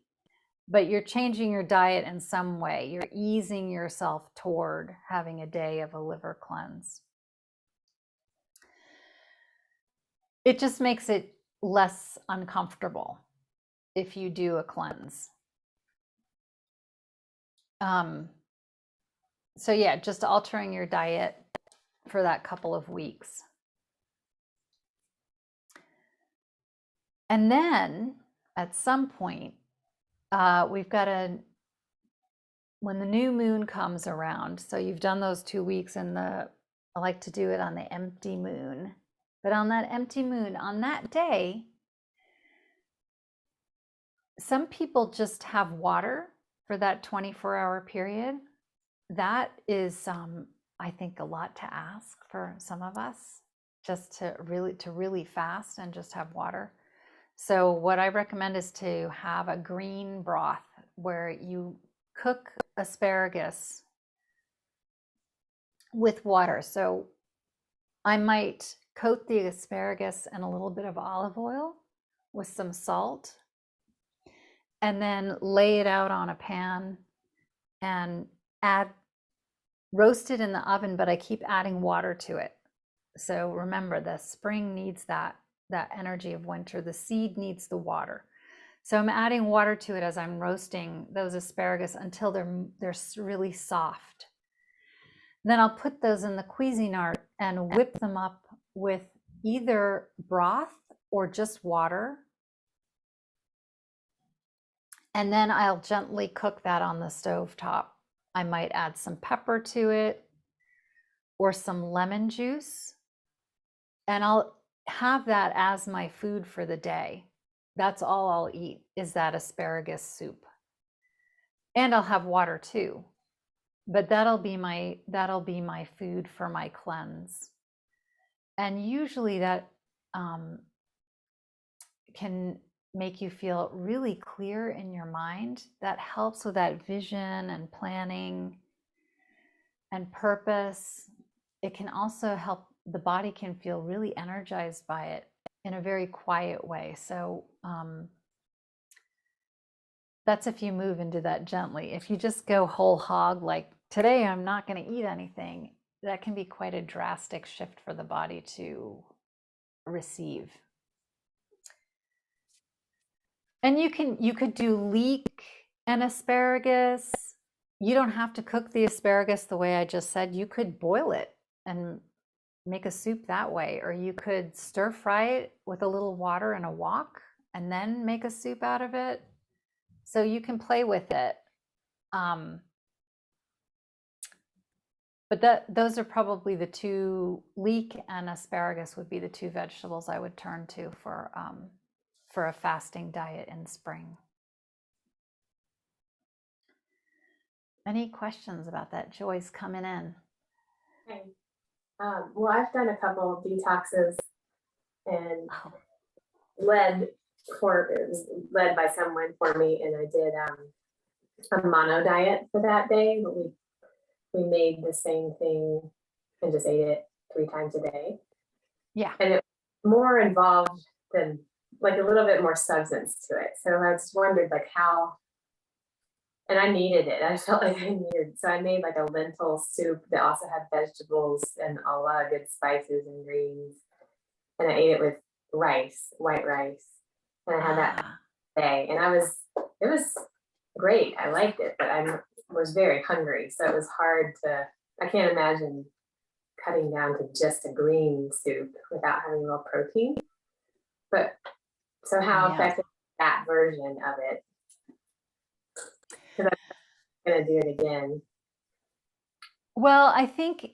but you're changing your diet in some way. You're easing yourself toward having a day of a liver cleanse. It just makes it less uncomfortable if you do a cleanse. So yeah, just altering your diet for that couple of weeks. And then at some point, we've got when the new moon comes around, so you've done those 2 weeks, and I like to do it on the empty moon. But on that empty moon, on that day, some people just have water for that 24-hour period. That is, I think, a lot to ask for some of us, just to really fast and just have water. So what I recommend is to have a green broth where you cook asparagus with water. So I might coat the asparagus in a little bit of olive oil with some salt, and then lay it out on a pan and roast it in the oven, but I keep adding water to it. So remember, the spring needs that energy of winter. The seed needs the water. So I'm adding water to it as I'm roasting those asparagus until they're really soft. Then I'll put those in the Cuisinart and whip them up with either broth or just water. And then I'll gently cook that on the stove top. I might add some pepper to it or some lemon juice and I'll have that as my food for the day. That's all I'll eat is that asparagus soup. And I'll have water too. But that'll be my food for my cleanse. And usually that can make you feel really clear in your mind. That helps with that vision and planning and purpose. It can also help, the body can feel really energized by it in a very quiet way. So that's if you move into that gently. If you just go whole hog, like today I'm not going to eat anything, that can be quite a drastic shift for the body to receive. And you could do leek and asparagus. You don't have to cook the asparagus the way I just said. You could boil it and make a soup that way, or you could stir fry it with a little water and a wok and then make a soup out of it. So you can play with it. But those are probably the two, leek and asparagus would be the two vegetables I would turn to for a fasting diet in spring. Any questions about that? Joy's coming in.
Okay. Well, I've done a couple of detoxes and
Oh,
it was led by someone for me, and I did a mono diet for that day, but we made the same thing and just ate it 3 times a day.
yeah.
And it was more involved than, like, a little bit more substance to it. So I just wondered, like, how, and I needed it. I felt like I needed, so I made like a lentil soup that also had vegetables and a lot of good spices and greens. And I ate it with rice, white rice. And I had that
Ah,
day, and it was great. I liked it, but I was very hungry. So it was hard I can't imagine cutting down to just a green soup without having a little protein. But so how
yeah.
effective is that version of it? Because I'm going to do it again.
Well, I think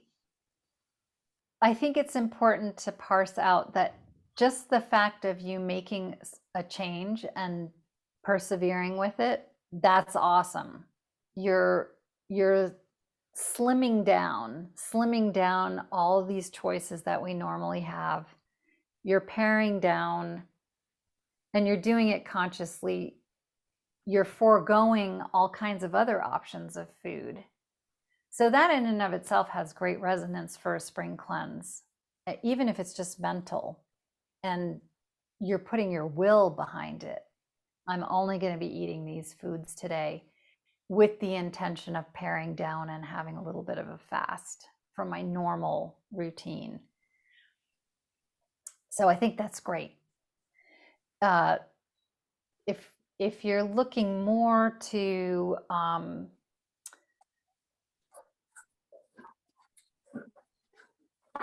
it's important to parse out that just the fact of you making a change and persevering with it, that's awesome. You're slimming down all of these choices that we normally have. You're paring down, and you're doing it consciously. You're foregoing all kinds of other options of food. So that in and of itself has great resonance for a spring cleanse, even if it's just mental, and you're putting your will behind it. I'm only going to be eating these foods today with the intention of paring down and having a little bit of a fast from my normal routine. So I think that's great. If you're looking more to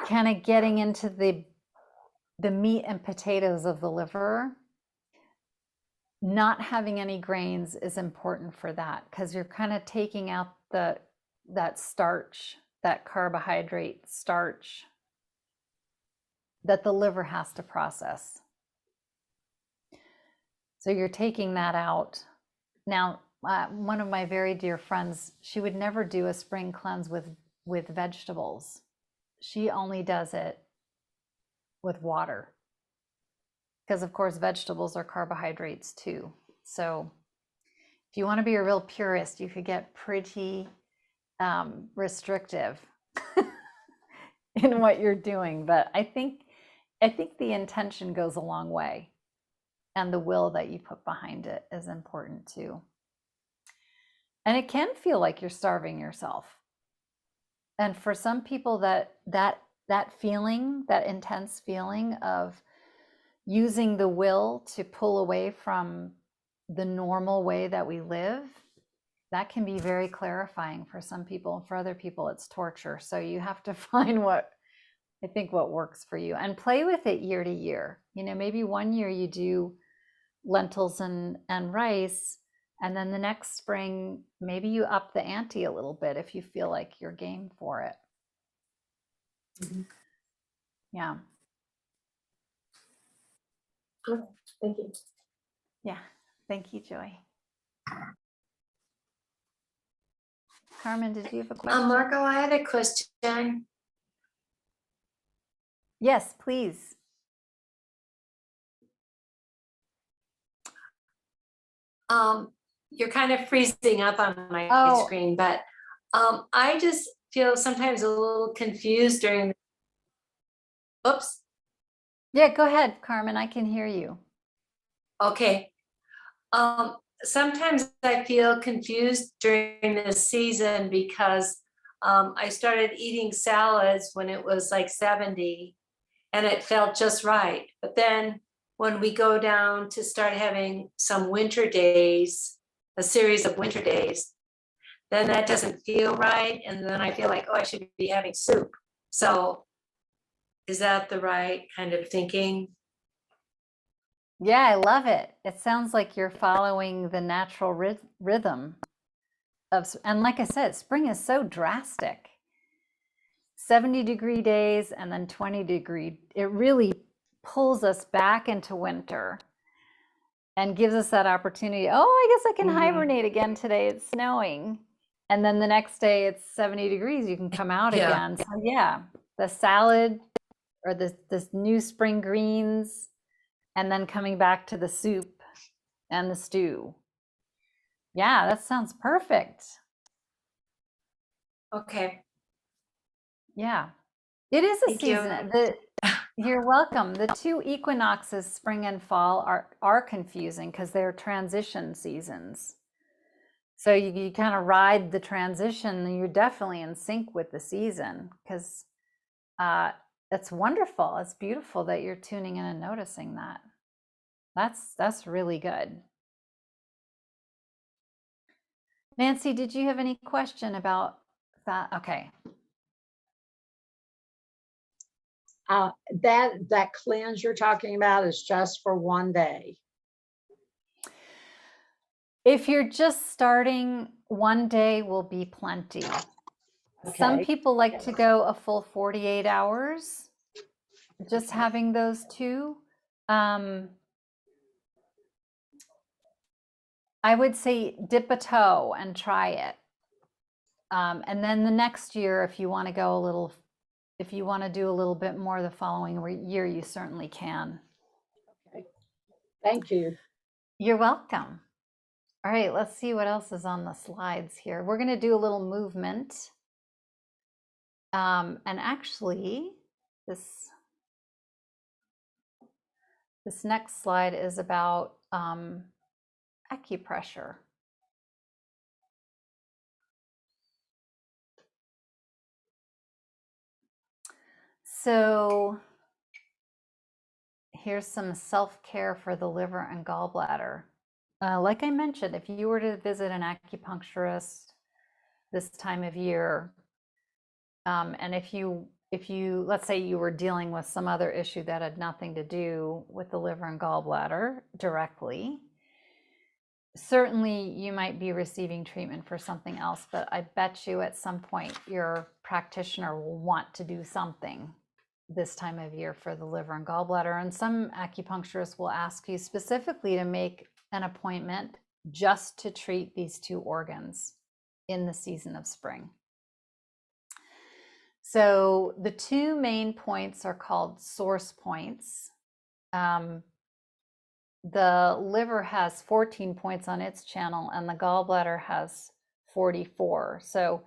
kind of getting into the meat and potatoes of the liver, not having any grains is important for that, because you're kind of taking out that starch, that carbohydrate starch that the liver has to process. So you're taking that out. Now, one of my very dear friends, she would never do a spring cleanse with vegetables. She only does it with water, because of course vegetables are carbohydrates too. So if you want to be a real purist, you could get pretty restrictive in what you're doing. But I think the intention goes a long way, and the will that you put behind it is important too. And it can feel like you're starving yourself. And for some people, that feeling, that intense feeling of using the will to pull away from the normal way that we live, that can be very clarifying for some people. And for other people, it's torture. So you have to find what works for you, and play with it year to year. Maybe one year you do lentils and rice, and then the next spring, maybe you up the ante a little bit if you feel like you're game for it.
Mhm.
Yeah.
Okay, thank you.
Yeah, thank you, Joy. Carmen, did you have a question?
Margot, I had a question.
Yes, please.
You're kind of freezing up on my
Oh.
screen, but I just feel sometimes a little confused during. Oops.
Yeah, go ahead, Carmen. I can hear you.
Okay. Sometimes I feel confused during this season because I started eating salads when it was like 70 and it felt just right. But then when we go down to start having some winter days, a series of winter days, then that doesn't feel right. And then I feel like, oh, I should be having soup. So is that the right kind of thinking?
Yeah, I love it. It sounds like you're following the natural rhythm of, and like I said, spring is so drastic. 70-degree days and then 20-degree. It really pulls us back into winter and gives us that opportunity. Oh, I guess I can hibernate again today. It's snowing. And then the next day it's 70 degrees. You can come out
Yeah.
again. So yeah, the salad or this new spring greens, and then coming back to the soup and the stew. Yeah, that sounds perfect.
Okay.
Yeah, it is a
Thank you.
season. You're welcome. The two equinoxes, spring and fall, are confusing because they're transition seasons. So you kind of ride the transition, and you're definitely in sync with the season because that's wonderful. It's beautiful that you're tuning in and noticing that. That's really good. Nancy, did you have any question about that? Okay.
That cleanse you're talking about is just for one day.
If you're just starting, one day will be plenty. Some
Okay.
people like to go a full 48 hours, just having those two. I would say dip a toe and try it. And then the next year, if you want to go a little, if you want to do a little bit more the following year, you certainly can.
Okay. Thank you.
You're welcome. All right, let's see what else is on the slides here. We're going to do a little movement. And actually, this next slide is about acupressure. So here's some self-care for the liver and gallbladder. Like I mentioned, if you were to visit an acupuncturist this time of year, and if you let's say you were dealing with some other issue that had nothing to do with the liver and gallbladder directly, certainly you might be receiving treatment for something else, but I bet you at some point your practitioner will want to do something this time of year for the liver and gallbladder. And some acupuncturists will ask you specifically to make an appointment just to treat these two organs in the season of spring. So the two main points are called source points. The liver has 14 points on its channel and the gallbladder has 44. So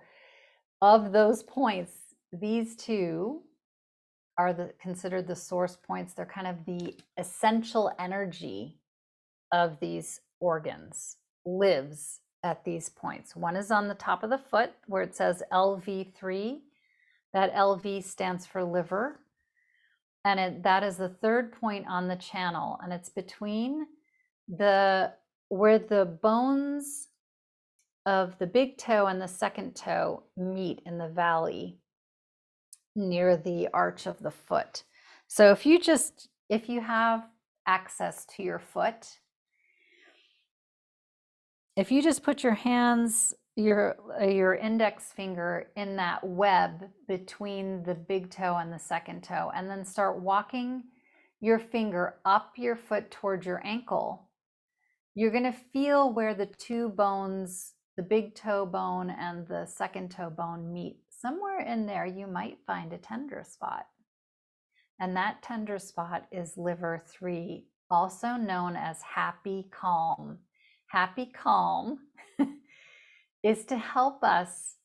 of those points, these two are considered the source points. They're kind of the essential energy of these organs lives at these points. One is on the top of the foot where it says LV3. That LV stands for liver. And that is the third point on the channel. And it's between where the bones of the big toe and the second toe meet in the valley near the arch of the foot. So if you have access to your foot, if you just put your hands, your index finger in that web between the big toe and the second toe, and then start walking your finger up your foot towards your ankle, you're going to feel where the two bones, the big toe bone and the second toe bone, meet. Somewhere in there, you might find a tender spot. And that tender spot is liver 3, also known as happy calm. Happy calm is to help us,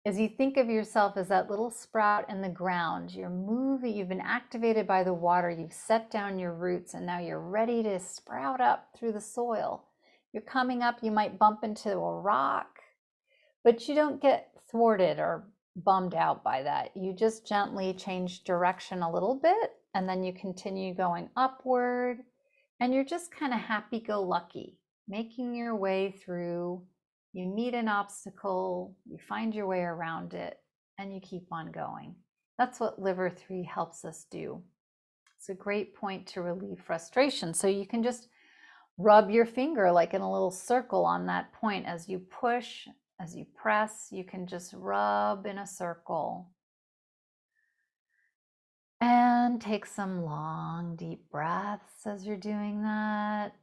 as you think of yourself as that little sprout in the ground. You're moving, you've been activated by the water, you've set down your roots, and now you're ready to sprout up through the soil. You're coming up, you might bump into a rock, but you don't get thwarted or bummed out by that. You just gently change direction a little bit, and then you continue going upward, and you're just kind of happy-go-lucky, making your way through. You meet an obstacle, you find your way around it, and you keep on going. That's what liver 3 helps us do. It's a great point to relieve frustration. So you can just rub your finger like in a little circle on that point. As you push, as you press, you can just rub in a circle. And take some long, deep breaths as you're doing that.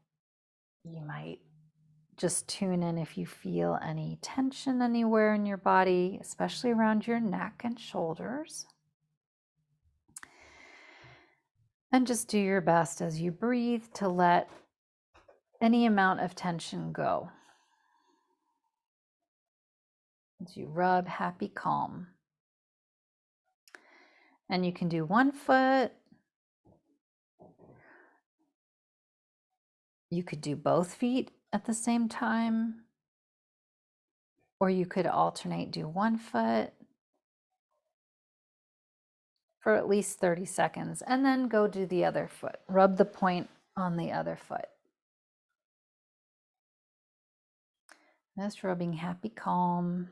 You might just tune in if you feel any tension anywhere in your body, especially around your neck and shoulders. And just do your best as you breathe to let any amount of tension go. As you rub happy calm. And you can do one foot. You could do both feet at the same time. Or you could alternate, do one foot for at least 30 seconds, and then go do the other foot. Rub the point on the other foot. Just rubbing happy calm.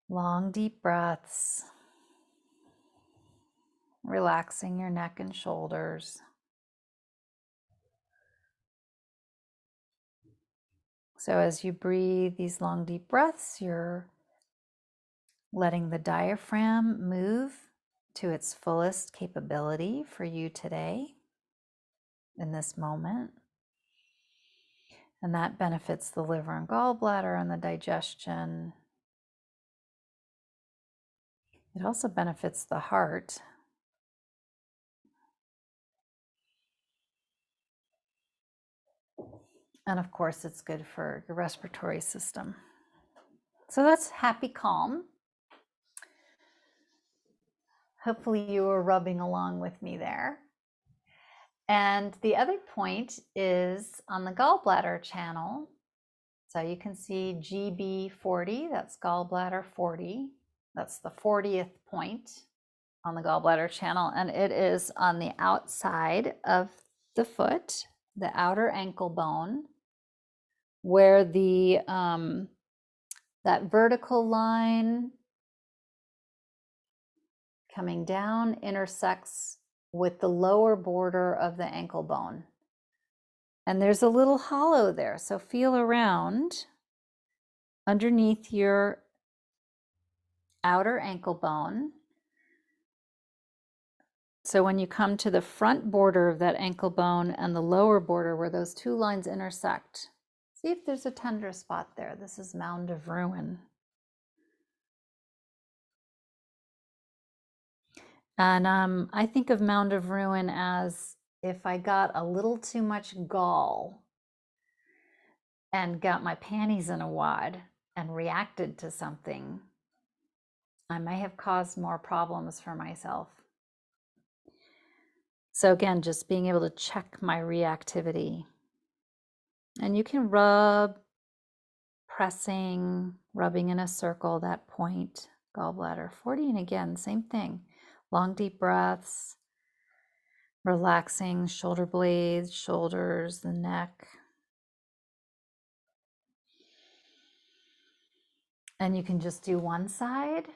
Long, deep breaths. Relaxing your neck and shoulders. So as you breathe these long, deep breaths, you're letting the diaphragm move to its fullest capability for you today, in this moment. And that benefits the liver and gallbladder and the digestion. It also benefits the heart. And of course, it's good for your respiratory system. So that's happy calm. Hopefully you were rubbing along with me there. And the other point is on the gallbladder channel. So you can see GB40, that's gallbladder 40. That's the 40th point on the gallbladder channel. And it is on the outside of the foot, the outer ankle bone, where the that vertical line coming down intersects with the lower border of the ankle bone. And there's a little hollow there. So feel around underneath your outer ankle bone. So when you come to the front border of that ankle bone and the lower border where those two lines intersect, see if there's a tender spot there. This is Mound of Ruin. And I think of Mound of Ruin as if I got a little too much gall and got my panties in a wad and reacted to something, I may have caused more problems for myself. So again, just being able to check my reactivity. And you can rub, pressing, rubbing in a circle, that point, gallbladder 40. And again, same thing. Long, deep breaths, relaxing shoulder blades, shoulders, the neck. And you can just do one side.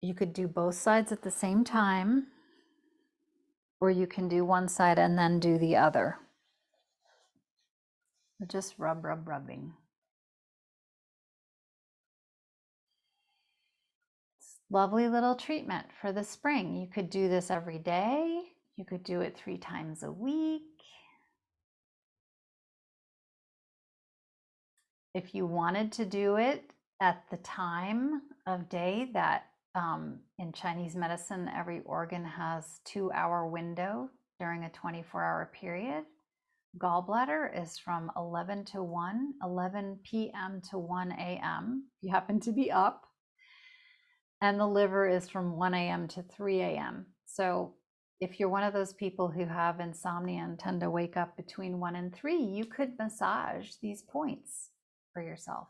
You could do both sides at the same time, or you can do one side and then do the other. Just rubbing. Lovely little treatment for the spring. You could do this every day. You could do it 3 times a week. If you wanted to do it at the time of day that in Chinese medicine, every organ has 2-hour window during a 24-hour period. Gallbladder is from 11 to 1, 11 p.m. to 1 a.m. if you happen to be up. And the liver is from 1 a.m. to 3 a.m. So if you're one of those people who have insomnia and tend to wake up between 1 and 3, you could massage these points for yourself.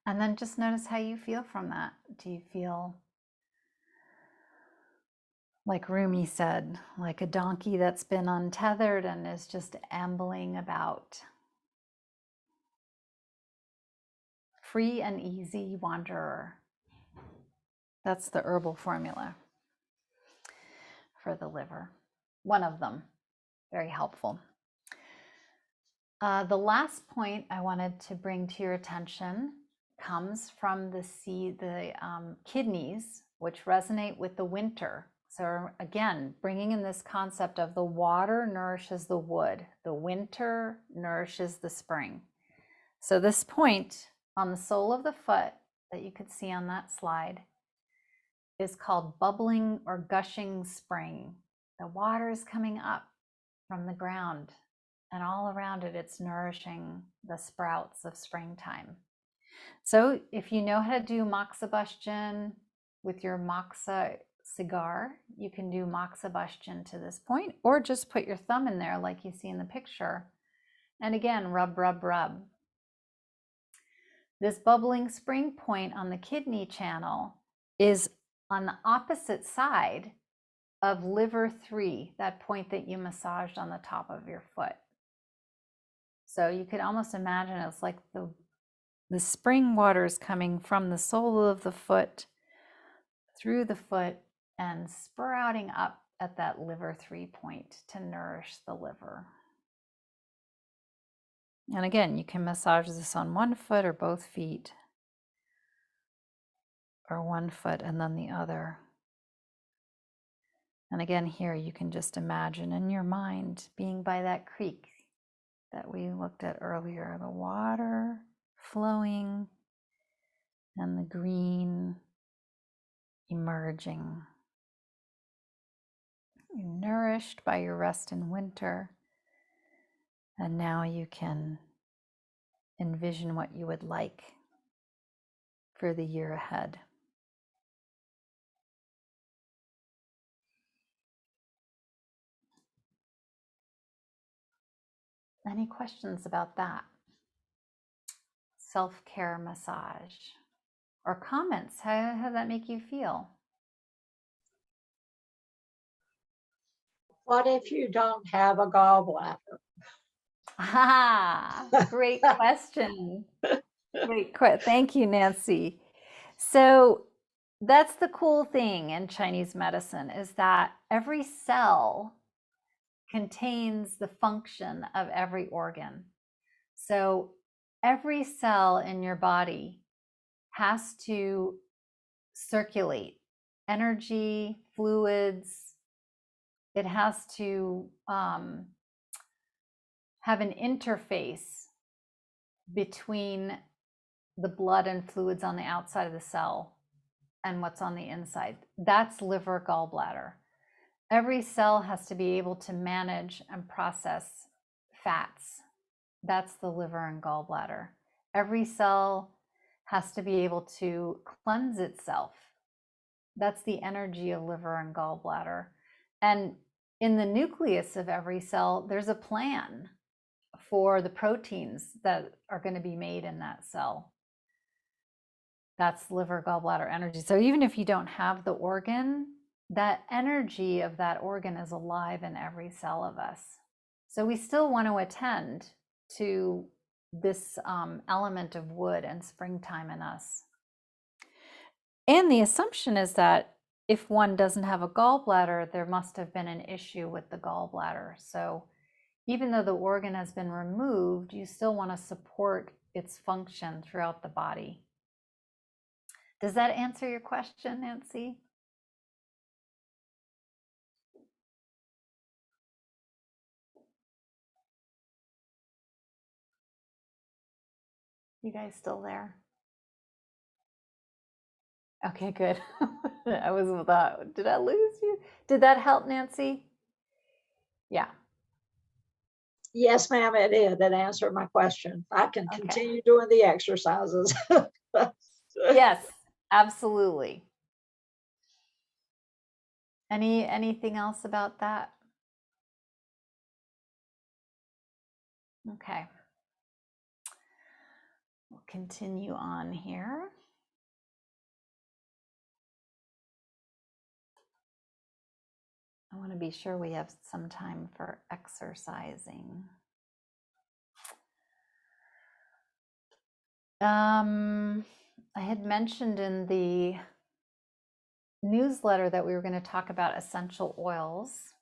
And then just notice how you feel from that. Do you feel, like Rumi said, like a donkey that's been untethered and is just ambling about? Free and easy wanderer. That's the herbal formula for the liver. One of them, very helpful. The last point I wanted to bring to your attention comes from the kidneys, which resonate with the winter. So again, bringing in this concept of the water nourishes the wood, the winter nourishes the spring. So this point on the sole of the foot that you could see on that slide is called bubbling or gushing spring. The water is coming up from the ground, and all around it, it's nourishing the sprouts of springtime. So if you know how to do moxibustion with your moxa cigar, you can do moxibustion to this point, or just put your thumb in there like you see in the picture. And again, rub, rub, rub. This bubbling spring point on the kidney channel is on the opposite side of liver 3, that point that you massaged on the top of your foot. So you could almost imagine it's like the spring water is coming from the sole of the foot through the foot and sprouting up at that liver 3 point to nourish the liver. And again, you can massage this on one foot or both feet, or one foot and then the other. And again, here you can just imagine in your mind being by that creek that we looked at earlier, the water flowing and the green emerging. You're nourished by your rest in winter, and now you can envision what you would like for the year ahead. Any questions about that? Self-care massage, or comments? How does that make you feel?
What if you don't have a gallbladder?
Ah, great question. Thank you, Nancy. So that's the cool thing in Chinese medicine, is that every cell contains the function of every organ. So every cell in your body has to circulate energy, fluids. It has to have an interface between the blood and fluids on the outside of the cell and what's on the inside. That's liver, gallbladder. Every cell has to be able to manage and process fats. That's the liver and gallbladder. Every cell has to be able to cleanse itself. That's the energy of liver and gallbladder. And in the nucleus of every cell, there's a plan for the proteins that are going to be made in that cell. That's liver, gallbladder energy. So even if you don't have the organ, that energy of that organ is alive in every cell of us. So we still want to attend to this element of wood and springtime in us. And the assumption is that if one doesn't have a gallbladder, there must have been an issue with the gallbladder. So even though the organ has been removed, you still want to support its function throughout the body. Does that answer your question, Nancy? You guys still there? Okay, good. I was without. Did I lose you? Did that help, Nancy? Yeah.
Yes, ma'am, it did. That answered my question. I can
Okay.
continue doing the exercises.
Yes, absolutely. Anything else about that? Okay. We'll continue on here. I want to be sure we have some time for exercising. I had mentioned in the newsletter that we were going to talk about essential oils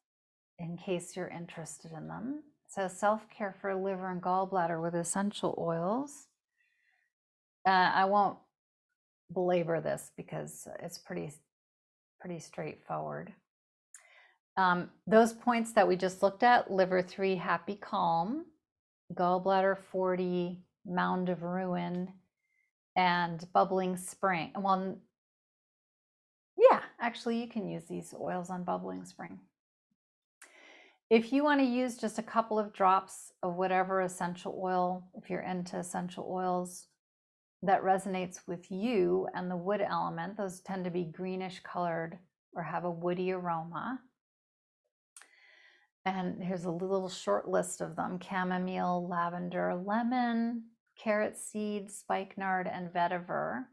in case you're interested in them. So self-care for liver and gallbladder with essential oils. I won't belabor this because it's pretty straightforward. Those points that we just looked at, liver 3, happy, calm, gallbladder 40, mound of ruin, and bubbling spring. Well, yeah, actually you can use these oils on bubbling spring. If you want to use just a couple of drops of whatever essential oil, if you're into essential oils that resonates with you and the wood element, those tend to be greenish colored or have a woody aroma. And here's a little short list of them: chamomile, lavender, lemon, carrot seed, spikenard, and vetiver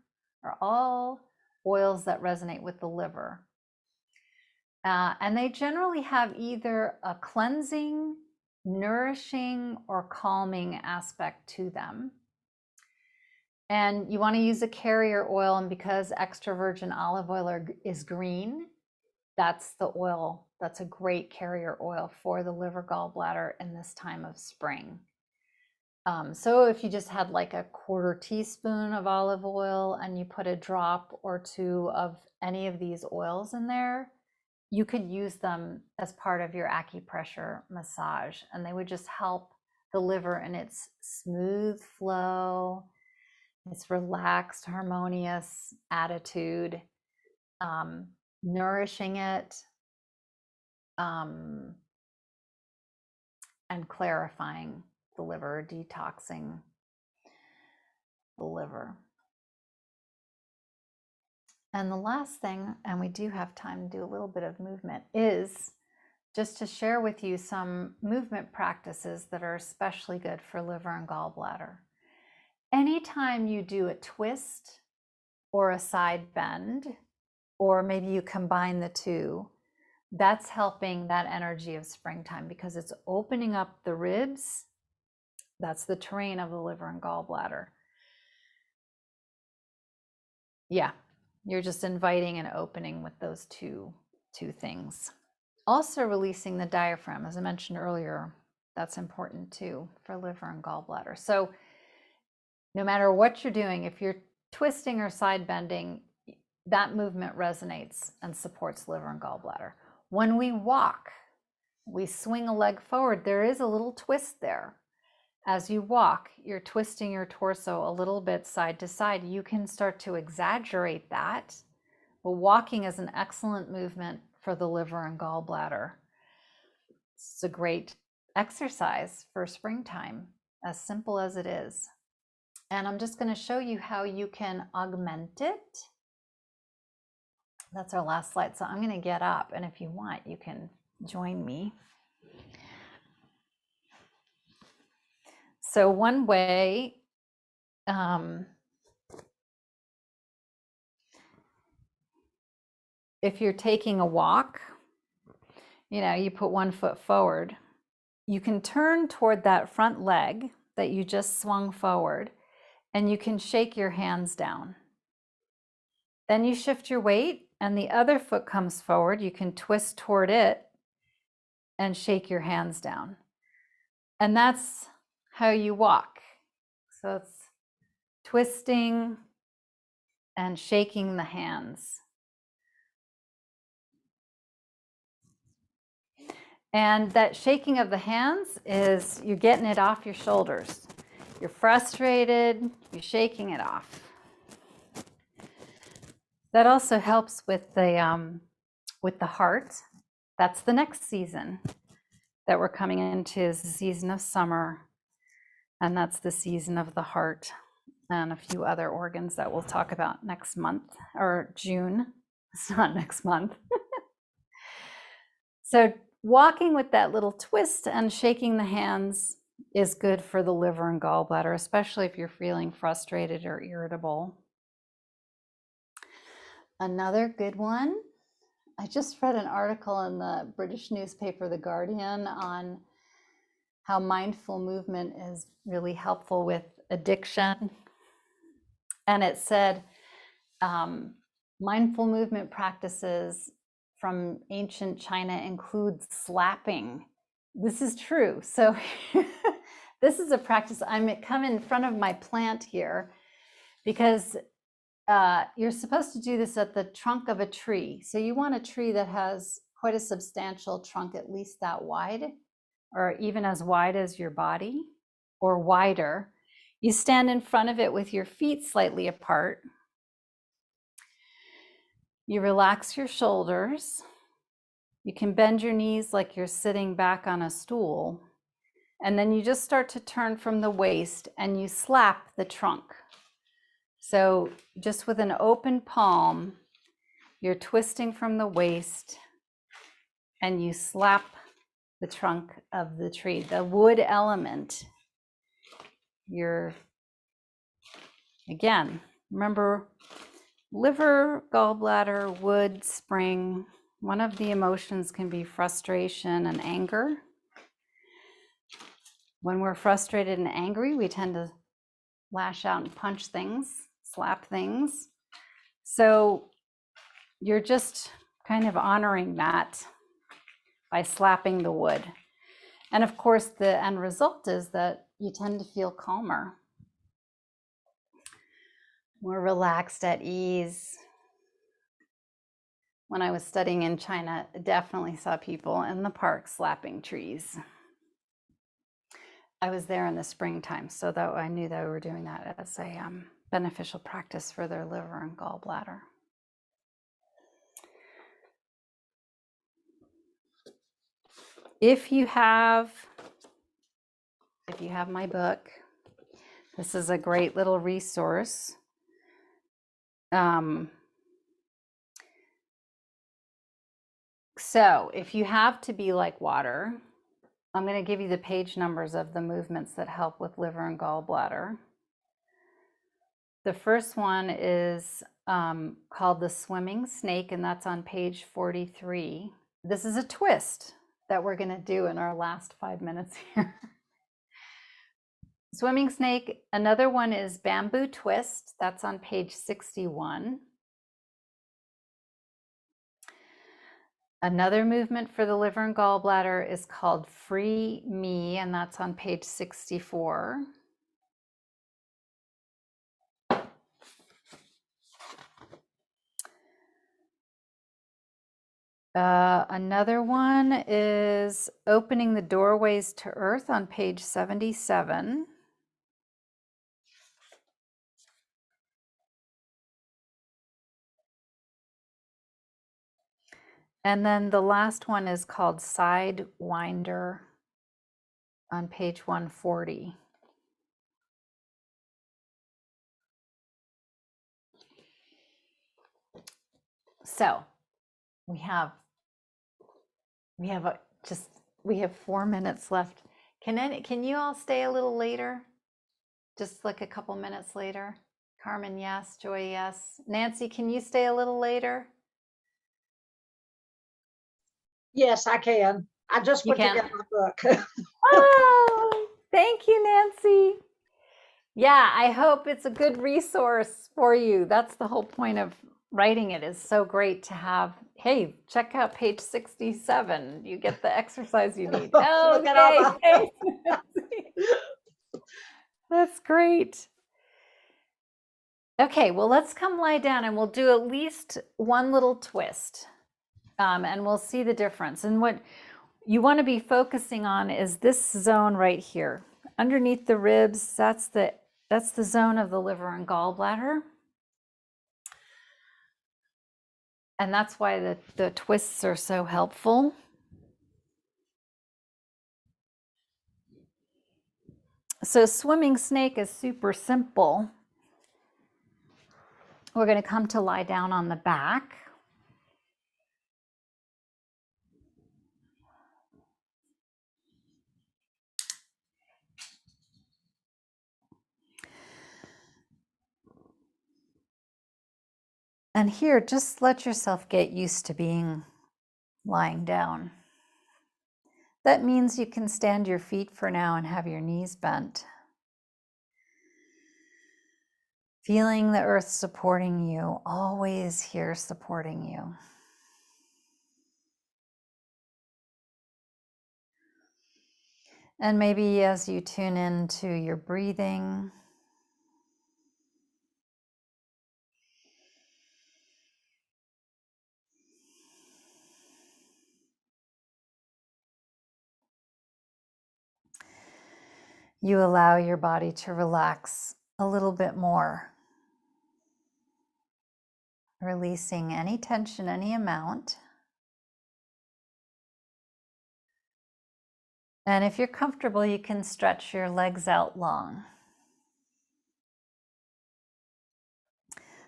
are all oils that resonate with the liver. And they generally have either a cleansing, nourishing, or calming aspect to them. And you want to use a carrier oil, and because extra virgin olive oil is green, that's the oil, that's a great carrier oil for the liver gallbladder in this time of spring. So if you just had like a 1/4 teaspoon of olive oil and you put a drop or two of any of these oils in there, you could use them as part of your acupressure massage, and they would just help the liver in its smooth flow, its relaxed, harmonious attitude, nourishing it, and clarifying the liver, detoxing the liver. And the last thing, and we do have time to do a little bit of movement, is just to share with you some movement practices that are especially good for liver and gallbladder. Anytime you do a twist or a side bend, or maybe you combine the two, that's helping that energy of springtime because it's opening up the ribs. That's the terrain of the liver and gallbladder. Yeah, you're just inviting and opening with those two things. Also releasing the diaphragm, as I mentioned earlier, that's important too for liver and gallbladder. So no matter what you're doing, if you're twisting or side bending, that movement resonates and supports liver and gallbladder. When we walk, we swing a leg forward, there is a little twist there. As you walk, you're twisting your torso a little bit side to side. You can start to exaggerate that, but walking is an excellent movement for the liver and gallbladder. It's a great exercise for springtime, as simple as it is. And I'm just going to show you how you can augment it. That's our last slide. So I'm going to get up, and if you want, you can join me. So one way, if you're taking a walk, you put one foot forward, you can turn toward that front leg that you just swung forward, and you can shake your hands down. Then you shift your weight and the other foot comes forward. You can twist toward it and shake your hands down. And that's how you walk. So it's twisting and shaking the hands. And that shaking of the hands is you're getting it off your shoulders. You're frustrated, you're shaking it off. That also helps with the heart. That's the next season that we're coming into, is the season of summer. And that's the season of the heart and a few other organs that we'll talk about next month, or June. It's not next month. So walking with that little twist and shaking the hands is good for the liver and gallbladder, especially if you're feeling frustrated or irritable. Another good one, I just read an article in the British newspaper, The Guardian, on how mindful movement is really helpful with addiction. And it said mindful movement practices from ancient China include slapping. This is true. So this is a practice. I'm come in front of my plant here because you're supposed to do this at the trunk of a tree. So you want a tree that has quite a substantial trunk, at least that wide, or even as wide as your body or wider. You stand in front of it with your feet slightly apart. You relax your shoulders. You can bend your knees like you're sitting back on a stool. And then you just start to turn from the waist and you slap the trunk. So just with an open palm, you're twisting from the waist and you slap the trunk of the tree, the wood element. You're, again, remember, liver, gallbladder, wood, spring. One of the emotions can be frustration and anger. When we're frustrated and angry, we tend to lash out and punch things, slap things. So you're just kind of honoring that by slapping the wood. And of course, the end result is that you tend to feel calmer, more relaxed, at ease. When I was studying in China, I definitely saw people in the park slapping trees. I was there in the springtime, so that I knew they were doing that as a beneficial practice for their liver and gallbladder. If you have my book, this is a great little resource. So if you have To Be Like Water, I'm going to give you the page numbers of the movements that help with liver and gallbladder. The first one is called the swimming snake, and that's on page 43. This is a twist that we're going to do in our last 5 minutes here. Swimming snake. Another one is bamboo twist. That's on page 61. Another movement for the liver and gallbladder is called Free Me, and that's on page 64. Another one is Opening the Doorways to Earth on page 77. And then the last one is called Sidewinder on page 140. So we have 4 minutes left. Can you all stay a little later? Just like a couple minutes later? Carmen, yes. Joy, yes. Nancy, can you stay a little later?
Yes, I can. I just
You
put
can?
together my book.
Oh, thank you, Nancy. Yeah, I hope it's a good resource for you. That's the whole point of writing it, is so great to have. Hey, check out page 67. You get the exercise you need. Oh,
Look at all
okay. Thanks, Nancy. That's great. Okay, well, let's come lie down and we'll do at least one little twist, and we'll see the difference. And what you want to be focusing on is this zone right here. Underneath the ribs, that's the zone of the liver and gallbladder. And that's why the twists are so helpful. So swimming snake is super simple. We're going to come to lie down on the back. And here, just let yourself get used to being lying down. That means you can stand your feet for now and have your knees bent. Feeling the earth supporting you, always here supporting you. And maybe as you tune into your breathing, you allow your body to relax a little bit more, releasing any tension, any amount. And if you're comfortable, you can stretch your legs out long.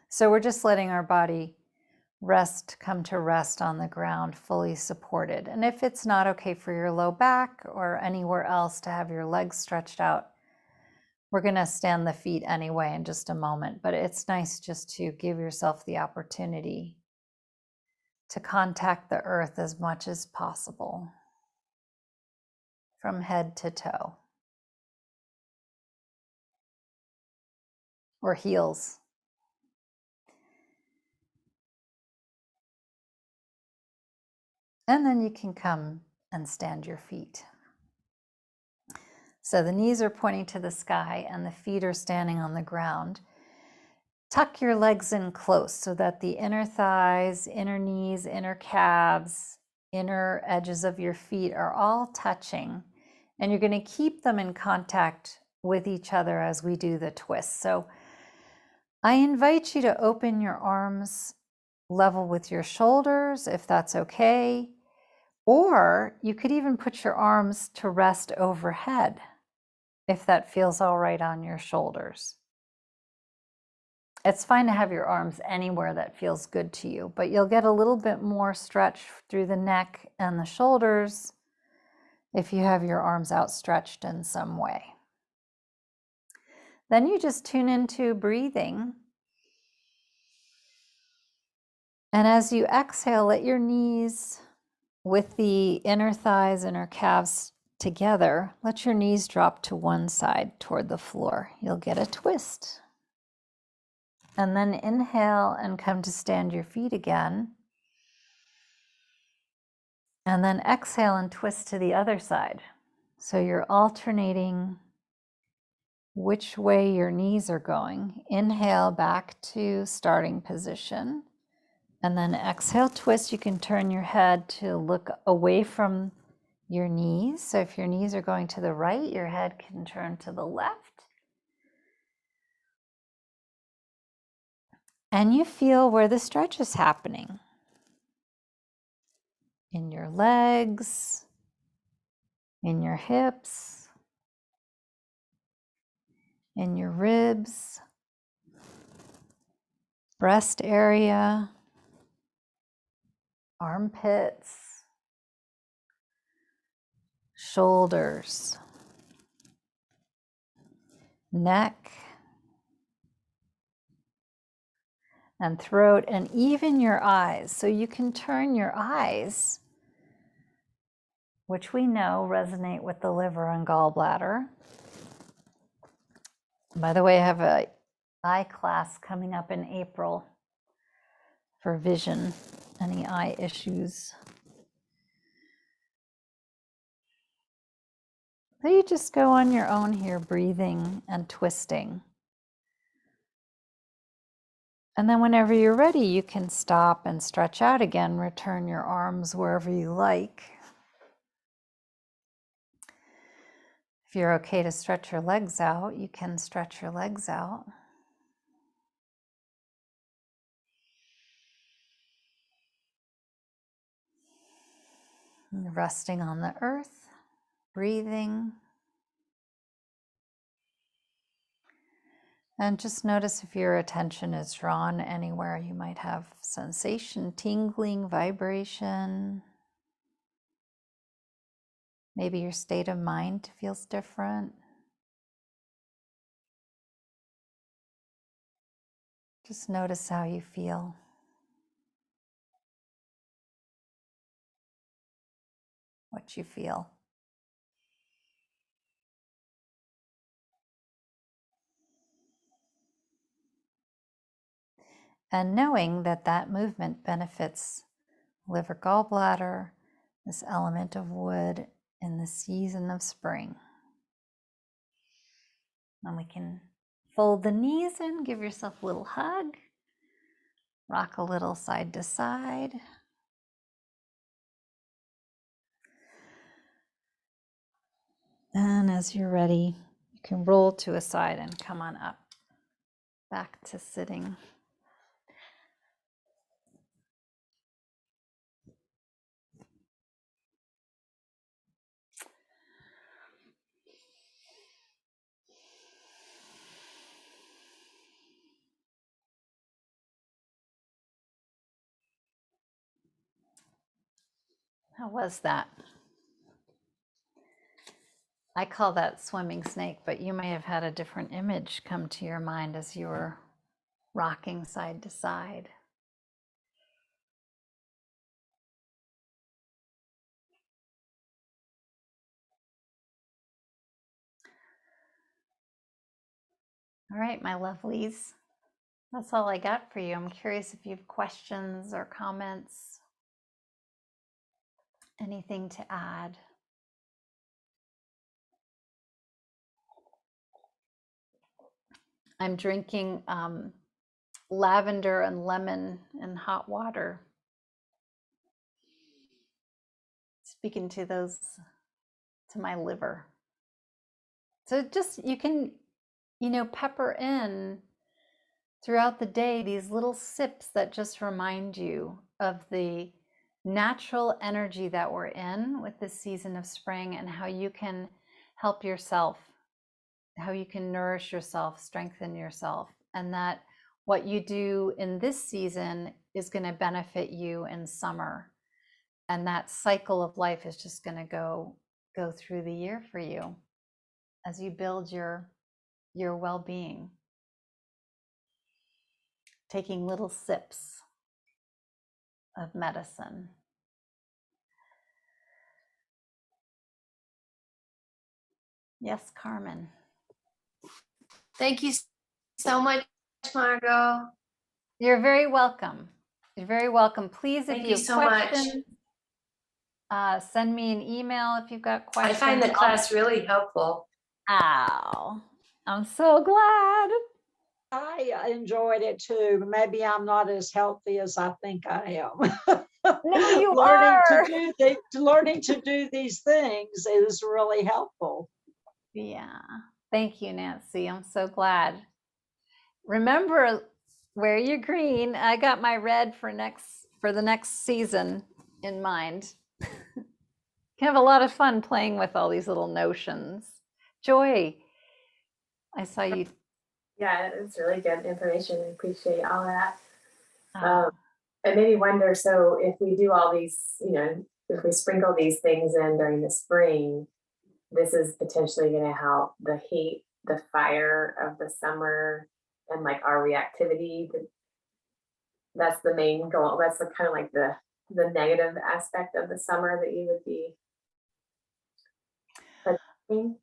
So we're just letting our body come to rest on the ground, fully supported. And if it's not okay for your low back or anywhere else to have your legs stretched out, we're going to stand the feet anyway in just a moment. But it's nice just to give yourself the opportunity to contact the earth as much as possible from head to toe or heels. And then you can come and stand your feet. So the knees are pointing to the sky and the feet are standing on the ground. Tuck your legs in close so that the inner thighs, inner knees, inner calves, inner edges of your feet are all touching. And you're going to keep them in contact with each other as we do the twist. So I invite you to open your arms level with your shoulders, if that's okay. Or you could even put your arms to rest overhead, if that feels all right on your shoulders. It's fine to have your arms anywhere that feels good to you, but you'll get a little bit more stretch through the neck and the shoulders if you have your arms outstretched in some way. Then you just tune into breathing. And as you exhale, let your knees with the inner thighs, inner calves together, let your knees drop to one side toward the floor. You'll get a twist. And then inhale and come to stand your feet again. And then exhale and twist to the other side. So you're alternating which way your knees are going. Inhale back to starting position. And then exhale, twist. You can turn your head to look away from your knees. So if your knees are going to the right, your head can turn to the left. And you feel where the stretch is happening. In your legs, in your hips, in your ribs, breast area, armpits, shoulders, neck, and throat, and even your eyes. So you can turn your eyes, which we know resonate with the liver and gallbladder. By the way, I have an eye class coming up in April for vision, any eye issues. So you just go on your own here, breathing and twisting. And then whenever you're ready, you can stop and stretch out again. Return your arms wherever you like. If you're okay to stretch your legs out, you can stretch your legs out. And resting on the earth, breathing. And just notice if your attention is drawn anywhere. You might have sensation, tingling, vibration. Maybe your state of mind feels different. Just notice how you feel. What you feel. And knowing that that movement benefits liver, gallbladder, this element of wood in the season of spring. And we can fold the knees in, give yourself a little hug, rock a little side to side. And as you're ready, you can roll to a side and come on up, back to sitting. How was that? I call that swimming snake, but you may have had a different image come to your mind as you were rocking side to side. All right, my lovelies, that's all I got for you. I'm curious if you have questions or comments, anything to add. I'm drinking lavender and lemon and hot water. Speaking to those, to my liver. So just, you can, pepper in throughout the day these little sips that just remind you of the natural energy that we're in with this season of spring and how you can help yourself, how you can nourish yourself, strengthen yourself, and that what you do in this season is going to benefit you in summer. And that cycle of life is just going to go through the year for you as you build your well-being. Taking little sips of medicine. Yes, Carmen.
Thank you so much, Margot.
You're very welcome. You're very welcome. Please,
Thank
if
you
you have
so much.
questions, send me an email if you've got
I
questions.
find the class really helpful.
Ow, I'm so glad.
I enjoyed it too. Maybe I'm not as healthy as I think I am.
No, you
learning
are.
learning to do these things is really helpful.
Yeah. Thank you, Nancy. I'm so glad. Remember, wear your green. I got my red for the next season in mind. Can have a lot of fun playing with all these little notions. Joy, I saw you.
Yeah, it's really good information. I appreciate all that.
Oh,
It made me wonder, so if we do all these, if we sprinkle these things in during the spring, this is potentially going to help the heat, the fire of the summer, and like our reactivity. That's the main goal. That's the kind of like the negative aspect of the summer that you would be addressing.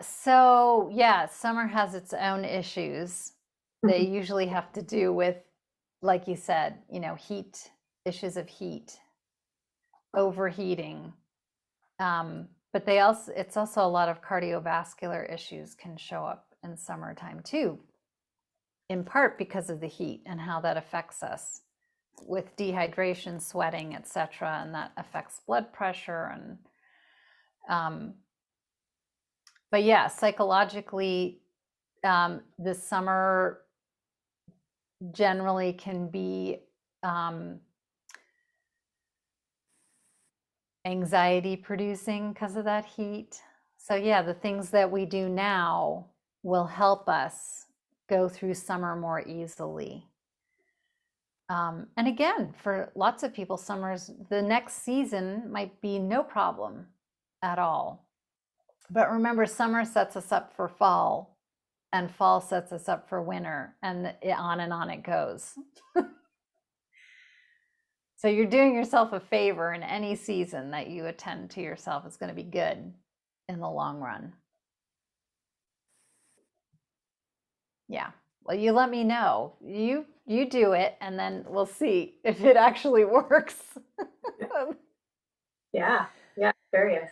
so yeah, summer has its own issues. They usually have to do with, like you said, heat, issues of heat, overheating. But it's also a lot of cardiovascular issues can show up in summertime too. in part because of the heat and how that affects us with dehydration, sweating, etc., and that affects blood pressure. And but yeah, psychologically, this summer generally can be anxiety producing because of that heat. So yeah, the things that we do now will help us go through summer more easily. And again, for lots of people, the next season might be no problem at all. But remember, summer sets us up for fall, and fall sets us up for winter, and on it goes. So you're doing yourself a favor in any season that you attend to yourself. It's going to be good in the long run. Yeah. Well, you let me know. You do it, and then we'll see if it actually works.
Yeah. Curious.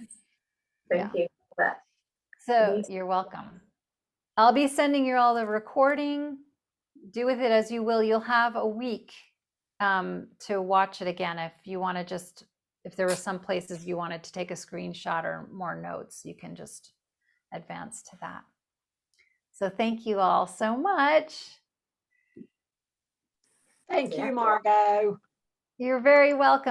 Thank you for that.
So you're welcome. I'll be sending you all the recording. Do with it as you will. You'll have a week to watch it again. If you want to if there were some places you wanted to take a screenshot or more notes, you can just advance to that. So thank you all so much.
Thank you, Margot.
You're very welcome.